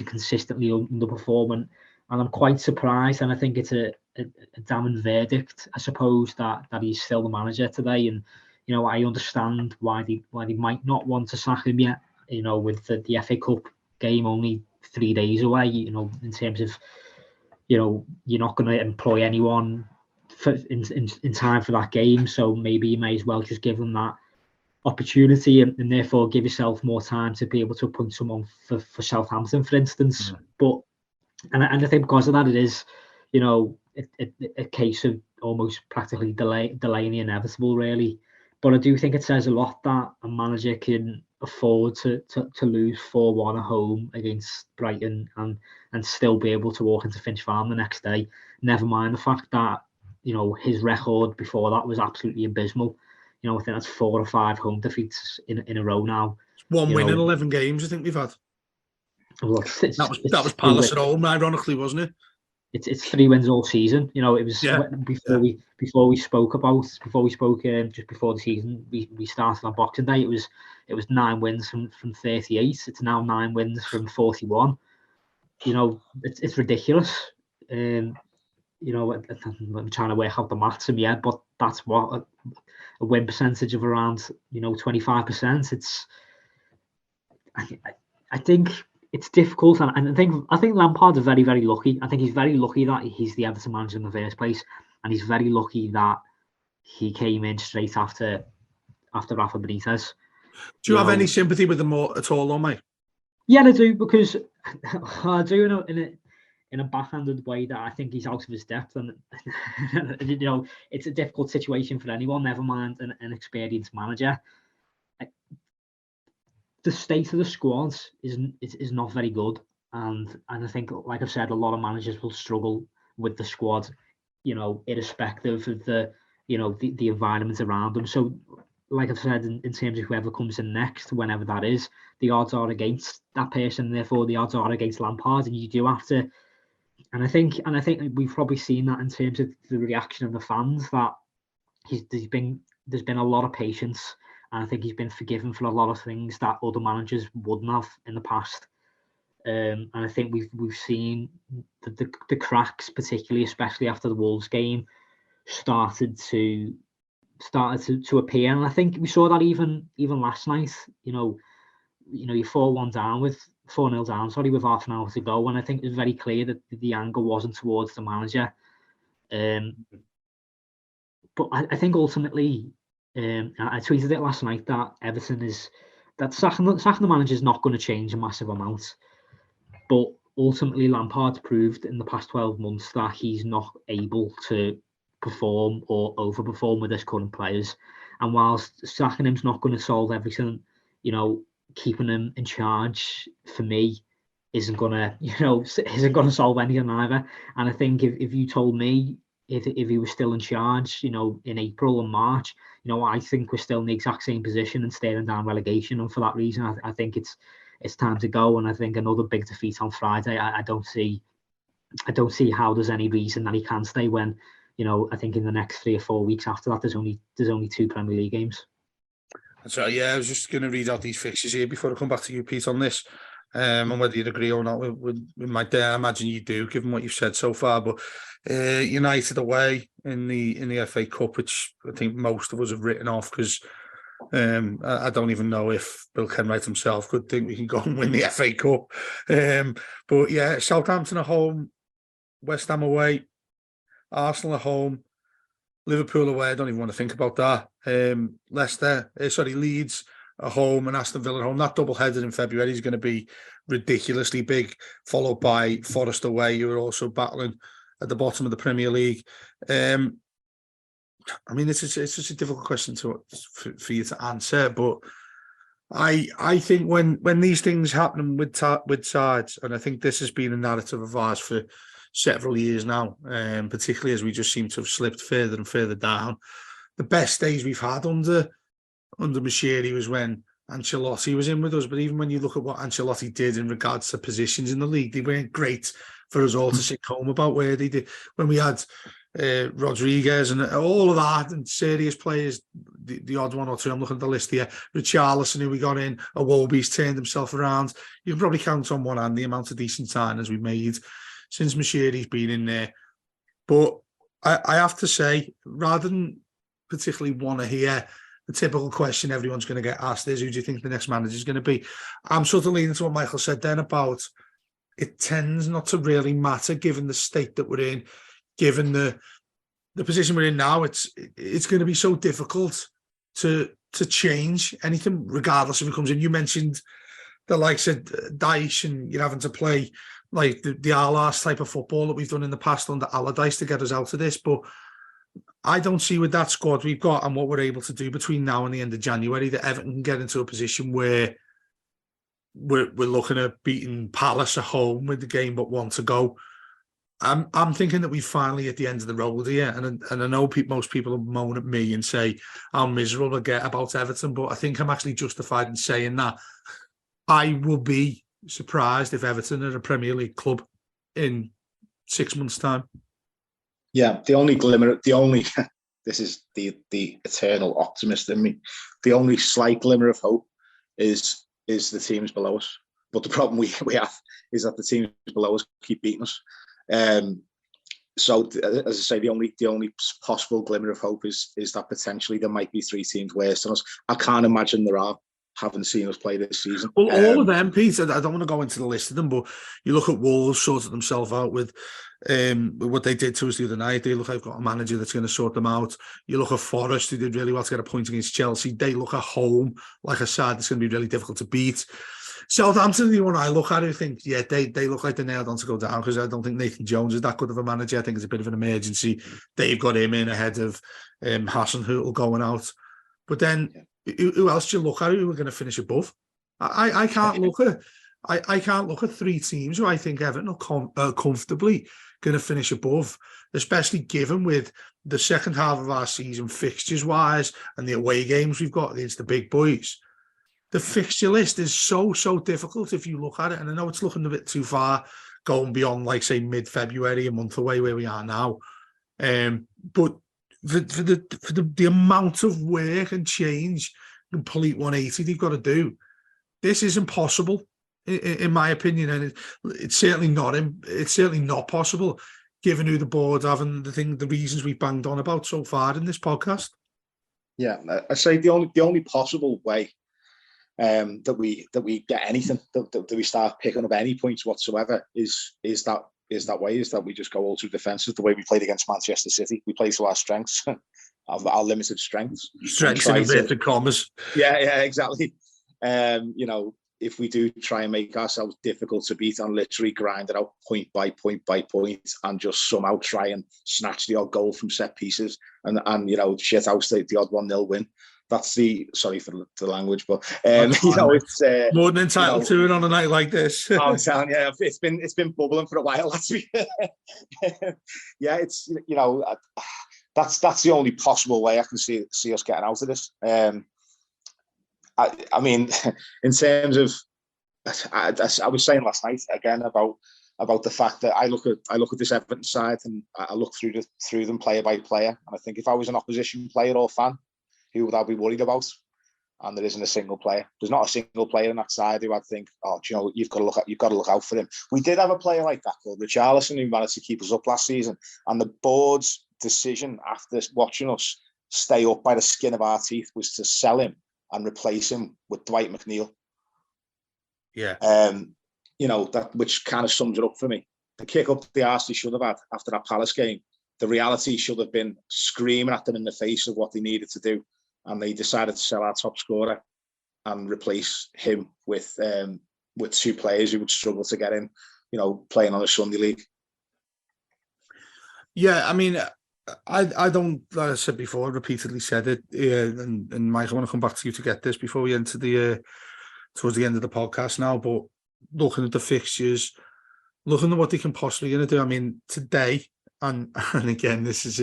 consistently underperform. And I'm quite surprised, and I think it's a damning verdict, I suppose, that he's still the manager today. And I understand why they might not want to sack him yet. With the FA Cup game only 3 days away, in terms of you're not going to employ anyone in time for that game, so maybe you may as well just give them that opportunity and therefore give yourself more time to be able to appoint someone for Southampton, for instance. But I think because of that, it is a case of almost practically delaying the inevitable, really. But I do think it says a lot that a manager can afford to lose 4-1 at home against Brighton and still be able to walk into Finch Farm the next day. Never mind the fact that his record before that was absolutely abysmal. I think that's 4 or 5 home defeats in a row now. One win in 11 games, I think we've had. Well, that was Palace at home, ironically, wasn't it? It's 3 wins all season. It was before we spoke just before the season we started on Boxing Day. It was 9 wins from 38. It's now 9 wins from 41. It's ridiculous. I'm trying to work out the maths in my head, but that's what a win percentage of around 25%. I think it's difficult, and I think Lampard is very, very lucky. I think he's very lucky that he's the Everton manager in the first place, and he's very lucky that he came in straight after Rafa Benitez. Do you have any sympathy with him at all, or mate? Yeah, I do, because I do in a backhanded way that I think he's out of his depth, and it's a difficult situation for anyone, never mind an experienced manager. The state of the squad is not very good, and I think, like I've said, a lot of managers will struggle with the squad, irrespective of the environment around them. So, like I've said, in terms of whoever comes in next, whenever that is, the odds are against that person, and therefore the odds are against Lampard, and you do have to. And I think we've probably seen that in terms of the reaction of the fans, that there's been a lot of patience. And I think he's been forgiven for a lot of things that other managers wouldn't have in the past. And I think we've seen the cracks, particularly, especially after the Wolves game, started to appear. And I think we saw that even last night. You're 4-1 down with 4-0 down, with half an hour to go, and I think it was very clear that the anger wasn't towards the manager. But I think ultimately, I tweeted it last night, that sacking the manager is not going to change a massive amount. But ultimately, Lampard's proved in the past 12 months that he's not able to perform or overperform with his current players. And whilst sacking him's not going to solve everything, keeping him in charge, for me, isn't going to solve anything either. And I think if you told me if he was still in charge, in April and March, I think we're still in the exact same position and staring down relegation. And for that reason, I think it's time to go. And I think another big defeat on Friday, I don't see how there's any reason that he can stay when, I think in the next 3 or 4 weeks after that, there's only 2 Premier League games. So I was just going to read out these fixtures here before I come back to you, Pete, on this. And whether you'd agree or not with my day, I imagine you do, given what you've said so far. But United away in the FA Cup, which I think most of us have written off, because I don't even know if Bill Kenwright himself could think we can go and win the FA Cup. But yeah, Southampton at home, West Ham away, Arsenal at home, Liverpool away. I don't even want to think about that. Leeds at home and Aston Villa at home. That double-headed in February is going to be ridiculously big, followed by Forest away, who are also battling at the bottom of the Premier League. It's such a difficult question for you to answer, but I think when these things happen with sides, and I think this has been a narrative of ours for several years now, particularly as we just seem to have slipped further and further down. The best days we've had under Moshiri was when Ancelotti was in with us. But even when you look at what Ancelotti did in regards to positions in the league, they weren't great for us all to sit home about where they did. When we had Rodriguez and all of that, and serious players, the odd one or two, I'm looking at the list here, Richarlison, who we got in, Iwobi's turned himself around. You can probably count on one hand the amount of decent signings we've made since Moshiri's been in there. But I have to say, rather than particularly want to hear the typical question everyone's going to get asked is, who do you think the next manager is going to be? I'm sort of leaning to what Michael said then about it tends not to really matter given the state that we're in, given the position we're in now. It's going to be so difficult to change anything, regardless of who comes in. You mentioned the likes of Dyche, and you're having to play like the Alas type of football that we've done in the past under Allardyce to get us out of this. But I don't see with that squad we've got and what we're able to do between now and the end of January that Everton can get into a position where we're looking at beating Palace at home with the game but one to go. I'm thinking that we finally at the end of the road here, and I know most people will moan at me and say how miserable I get about Everton, but I think I'm actually justified in saying that. I will be surprised if Everton are a Premier League club in 6 months' time. Yeah, this is the eternal optimist in me. The only slight glimmer of hope is the teams below us. But the problem we have is that the teams below us keep beating us. So, as I say, the only possible glimmer of hope is that potentially there might be 3 teams worse than us. I can't imagine there are, haven't seen us play this season. Well, all of them, Pete, I don't want to go into the list of them, but you look at Wolves sorted themselves out with what they did to us the other night. They look like they've got a manager that's going to sort them out. You look at Forest, who did really well to get a point against Chelsea. They look at home, like I said, it's going to be really difficult to beat. Southampton, the one I look at, I think, yeah, they look like they're nailed on to go down, because I don't think Nathan Jones is that good of a manager. I think it's a bit of an emergency. They've got him in ahead of Hasenhüttl going out. But then, who else do you look at who are going to finish above? I can't look at I can't look at 3 teams who I think Everton are comfortably going to finish above, especially given with the second half of our season fixtures wise and the away games we've got against the big boys. The fixture list is so difficult if you look at it, and I know it's looking a bit too far going beyond, like, say, mid-February, a month away where we are now. But for the amount of work and change, complete 180 they've got to do, this isn't possible, in my opinion, and it's certainly not possible given who the board have and the reasons we banged on about so far in this podcast. Yeah, I say the only possible way that we get anything, that we start picking up any points whatsoever is that we just go ultra defensive, the way we played against Manchester City. We play to our strengths, our limited strengths. Strengths in inverted commas. Yeah, exactly. If we do try and make ourselves difficult to beat and literally grind it out point by point by point and just somehow try and snatch the odd goal from set pieces and shit out the odd 1-0 win. That's sorry for the language, but it's more than entitled to it on a night like this. I'm telling you, it's been bubbling for a while last week. Yeah, it's that's the only possible way I can see us getting out of this. I mean, in terms of, I was saying last night again about the fact that I look at this Everton side and I look through them player by player, and I think if I was an opposition player or fan, who would I be worried about? And there isn't a single player. There's not a single player in that side who I'd think, you've got to look out for him. We did have a player like that called Richarlison who managed to keep us up last season, and the board's decision after watching us stay up by the skin of our teeth was to sell him and replace him with Dwight McNeil. Yeah. That which kind of sums it up for me. The kick up the arse they should have had after that Palace game, the reality should have been screaming at them in the face of what they needed to do. And they decided to sell our top scorer and replace him with 2 players who would struggle to get in, playing on a Sunday league. Yeah, I mean, I don't, like I said before, repeatedly said it, and Mike, I want to come back to you to get this before we enter towards the end of the podcast now, but looking at the fixtures, looking at what they can possibly going to do. I mean, today, and again, this is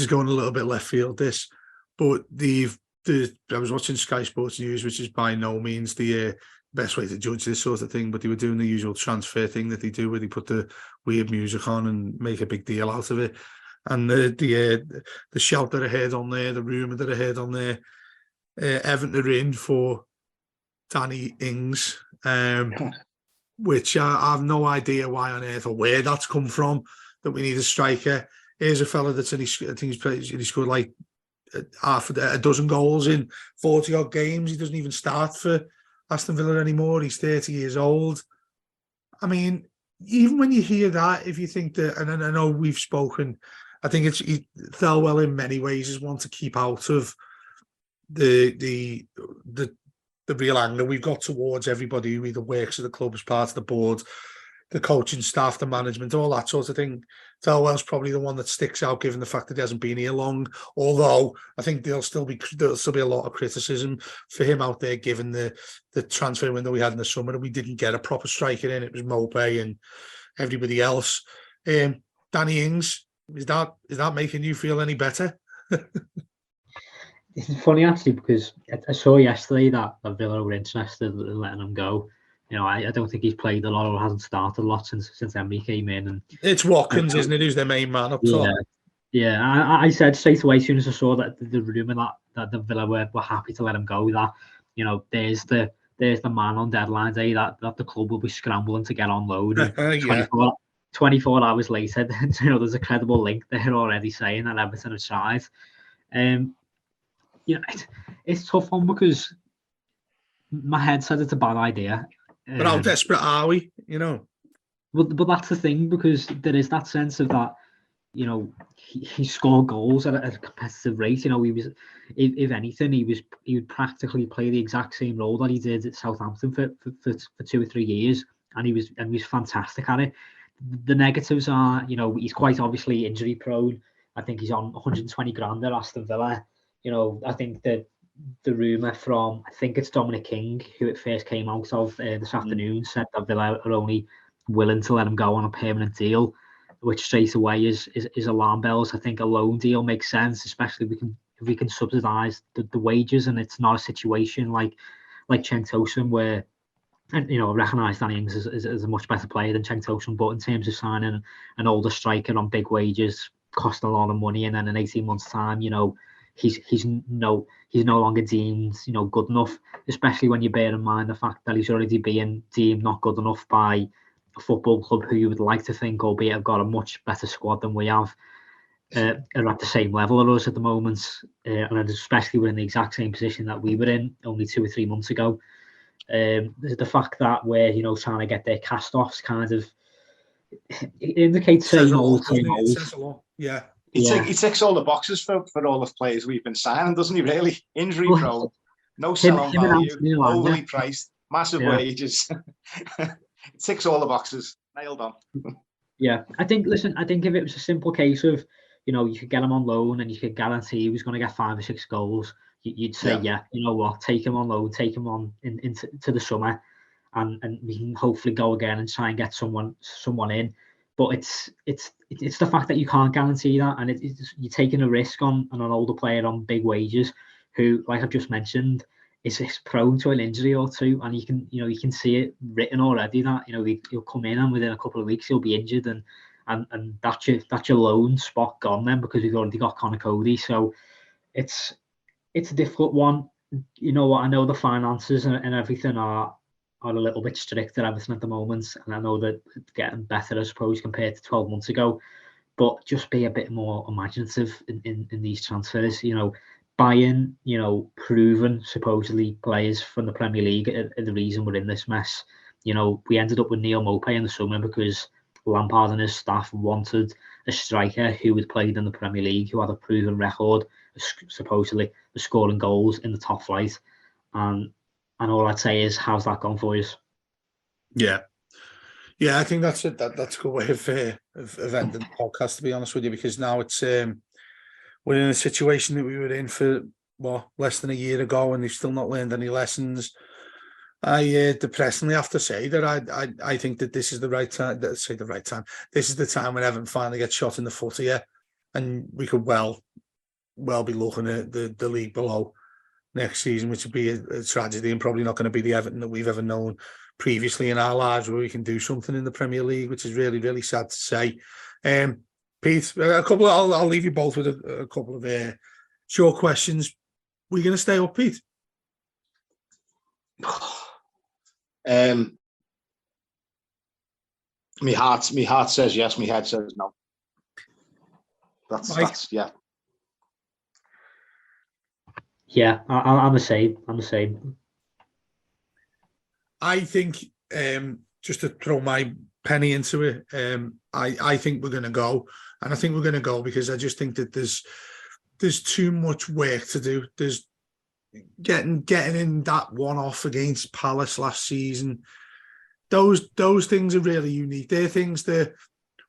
going a little bit left field. But I was watching Sky Sports News, which is by no means the best way to judge this sort of thing, but they were doing the usual transfer thing that they do, where they put the weird music on and make a big deal out of it. And the shout that I heard on there, the rumour that I heard on there, Everton are in for Danny Ings, which I have no idea why on earth or where that's come from, that we need a striker. Here's a fella that's only, I think he scored like half a dozen goals in 40 odd games. He doesn't even start for Aston Villa anymore. He's 30 years old. I mean, even when you hear that, if you think that, and I know we've spoken, I think Thelwell in many ways is one to keep out of the real anger we've got towards everybody who either works at the club as part of the board, the coaching staff, the management, all that sort of thing. Thelwell's probably the one that sticks out, given the fact that he hasn't been here long. Although I think there'll still be a lot of criticism for him out there, given the transfer window we had in the summer, and we didn't get a proper striker in. It was Mopey and everybody else. Danny Ings, is that making you feel any better? It's funny actually, because I saw yesterday that Villa were interested in letting him go. You know, I don't think he's played a lot or hasn't started a lot since Emery came in. And it's Watkins, isn't it? Who's their main man up top? Yeah. I said straight away, as soon as I saw that the rumour that the Villa were happy to let him go, that, you know, there's the man on deadline day that the club will be scrambling to get on loan. 24 hours later, you know, there's a credible link there already saying that Everton have tried. You know, it's a tough one, because my head said it's a bad idea. But how desperate are we, you know? But that's the thing, because there is that sense of that, you know, he scored goals at a competitive rate. You know, he was, if anything, he would practically play the exact same role that he did at Southampton for 2 or 3 years, and he was fantastic at it. The negatives are, you know, he's quite obviously injury prone. I think he's on 120 grand at Aston Villa. You know, I think that the rumour from, I think it's Dominic King, who it first came out of this afternoon, said that Villa are only willing to let him go on a permanent deal, which straight away is alarm bells. I think a loan deal makes sense, especially if we can subsidise the wages, and it's not a situation like Cenk Tosun, where, and, you know, I recognise Danny Ings is a much better player than Cenk Tosun, but in terms of signing an older striker on big wages, costing a lot of money, and then in 18 months' time, you know, he's no longer deemed, you know, good enough, especially when you bear in mind the fact that he's already being deemed not good enough by a football club who you would like to think, albeit have got a much better squad than we have, are at the same level as us at the moment, and especially we're in the exact same position that we were in only 2 or 3 months ago. The fact that we're, you know, trying to get their cast-offs kind of, it indicates same old. Yeah. He ticks all the boxes for all the players we've been signing, doesn't he, really? Injury prone, no sell-on value, overly priced, massive wages. It ticks all the boxes. Nailed on. Yeah, I think if it was a simple case of, you know, you could get him on loan and you could guarantee he was going to get 5 or 6 goals, you'd say, yeah, you know what, take him on loan, take him on into the summer, and we can hopefully go again and try and get someone in. But it's the fact that you can't guarantee that, and you're taking a risk on an older player on big wages, who, like I've just mentioned, is prone to an injury or two, and you can see it written already that, you know, he'll come in and within a couple of weeks he'll be injured, and that's your loan spot gone then, because we've already got Connor Cody. So it's a difficult one. You know what? I know the finances and everything are a little bit strict at Everton at the moment, and I know that it's getting better, I suppose, compared to 12 months ago. But just be a bit more imaginative in these transfers. You know, buying, you know, proven supposedly players from the Premier League are the reason we're in this mess. You know, we ended up with Neil Mopey in the summer because Lampard and his staff wanted a striker who had played in the Premier League, who had a proven record, supposedly scoring goals in the top flight. And all I'd say is, how's that gone for you? Yeah, I think that's it. That's a good way of ending the podcast, to be honest with you, because now it's we're in a situation that we were in for less than a year ago, and they've still not learned any lessons. I depressingly have to say that I think that this is the right time. Say the right time. This is the time when Everton finally gets shot in the foot here, and we could well be looking at the league below next season, which would be a tragedy and probably not going to be the Everton that we've ever known previously in our lives, where we can do something in the Premier League, which is really, really sad to say. Pete, I'll leave you both with a couple of short questions. We're going to stay up, Pete? My heart says yes, my head says no. That's yeah. Yeah, I'm the same. I'm the same. I think, just to throw my penny into it, I think we're going to go, and I think we're going to go because I just think that there's too much work to do. There's getting in that one off against Palace last season. Those things are really unique. They're things that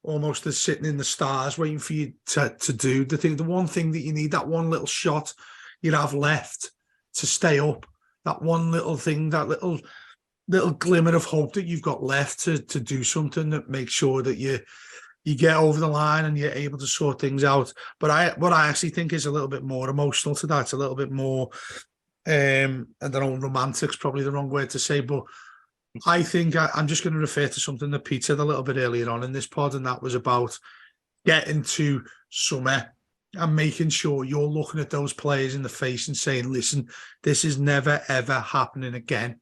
almost are sitting in the stars waiting for you to do. The one thing that you need, that one little shot you'd have left to stay up, that one little thing, that little glimmer of hope that you've got left to do something that makes sure that you get over the line and you're able to sort things out. But what I actually think is a little bit more emotional to that. It's a little bit more, I don't know, romantic's probably the wrong word to say, but I think I'm just going to refer to something that Pete said a little bit earlier on in this pod, and that was about getting to summer and making sure you're looking at those players in the face and saying, listen, this is never, ever happening again.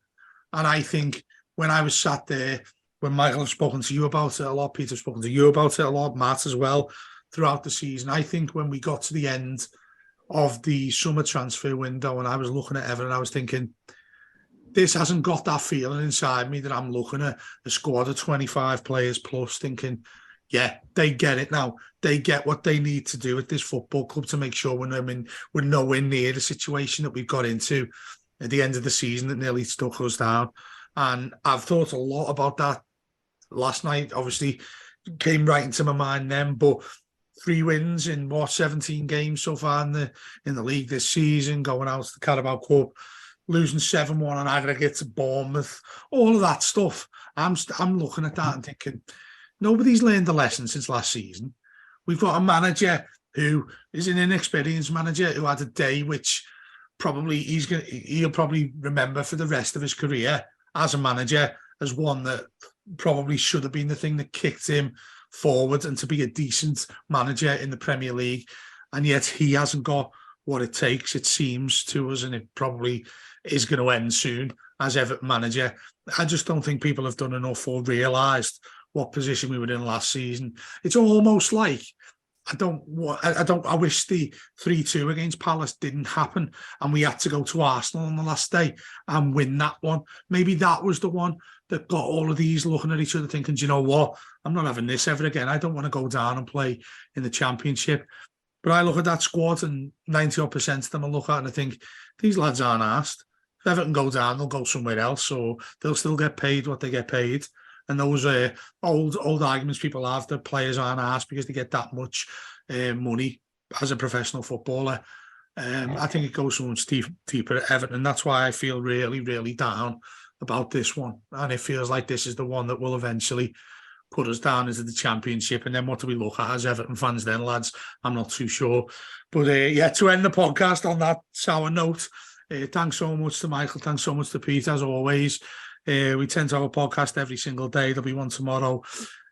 And I think when I was sat there, when Michael has spoken to you about it a lot, Peter has spoken to you about it a lot, Matt as well, throughout the season, I think when we got to the end of the summer transfer window and I was looking at Everton, I was thinking, this hasn't got that feeling inside me that I'm looking at a squad of 25 players plus thinking, yeah, they get it now. They get what they need to do at this football club to make sure we're nowhere near the situation that we've got into at the end of the season that nearly stuck us down. And I've thought a lot about that last night. Obviously, came right into my mind then, but 3 wins in 17 games so far in the league this season, going out to the Carabao Cup, losing 7-1 on aggregate to Bournemouth, all of that stuff. I'm looking at that and thinking, nobody's learned the lesson since last season. We've got a manager who is an inexperienced manager who had a day which probably he'll probably remember for the rest of his career as a manager as one that probably should have been the thing that kicked him forward and to be a decent manager in the Premier League. And yet he hasn't got what it takes, it seems to us, and it probably is going to end soon as Everton manager. I just don't think people have done enough or realised what position we were in last season. It's almost like I wish the 3-2 against Palace didn't happen and we had to go to Arsenal on the last day and win that one. Maybe that was the one that got all of these looking at each other thinking, do you know what? I'm not having this ever again. I don't want to go down and play in the Championship. But I look at that squad and 90% of them I look at and I think, these lads aren't asked. If Everton go down, they'll go somewhere else, or they'll still get paid what they get paid. And those old arguments people have that players aren't asked because they get that much money as a professional footballer. I think it goes so much deeper at Everton. And that's why I feel really, really down about this one. And it feels like this is the one that will eventually put us down into the Championship. And then what do we look at as Everton fans then, lads? I'm not too sure. But yeah, to end the podcast on that sour note, thanks so much to Michael. Thanks so much to Pete, as always. We tend to have a podcast every single day. There'll be one tomorrow.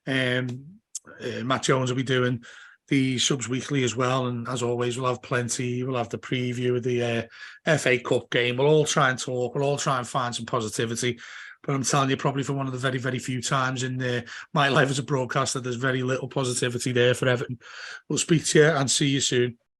Matt Jones will be doing the subs weekly as well. And as always, we'll have plenty. We'll have the preview of the FA Cup game. We'll all try and talk. We'll all try and find some positivity. But I'm telling you, probably for one of the very, very few times in my life as a broadcaster, there's very little positivity there for Everton. We'll speak to you and see you soon.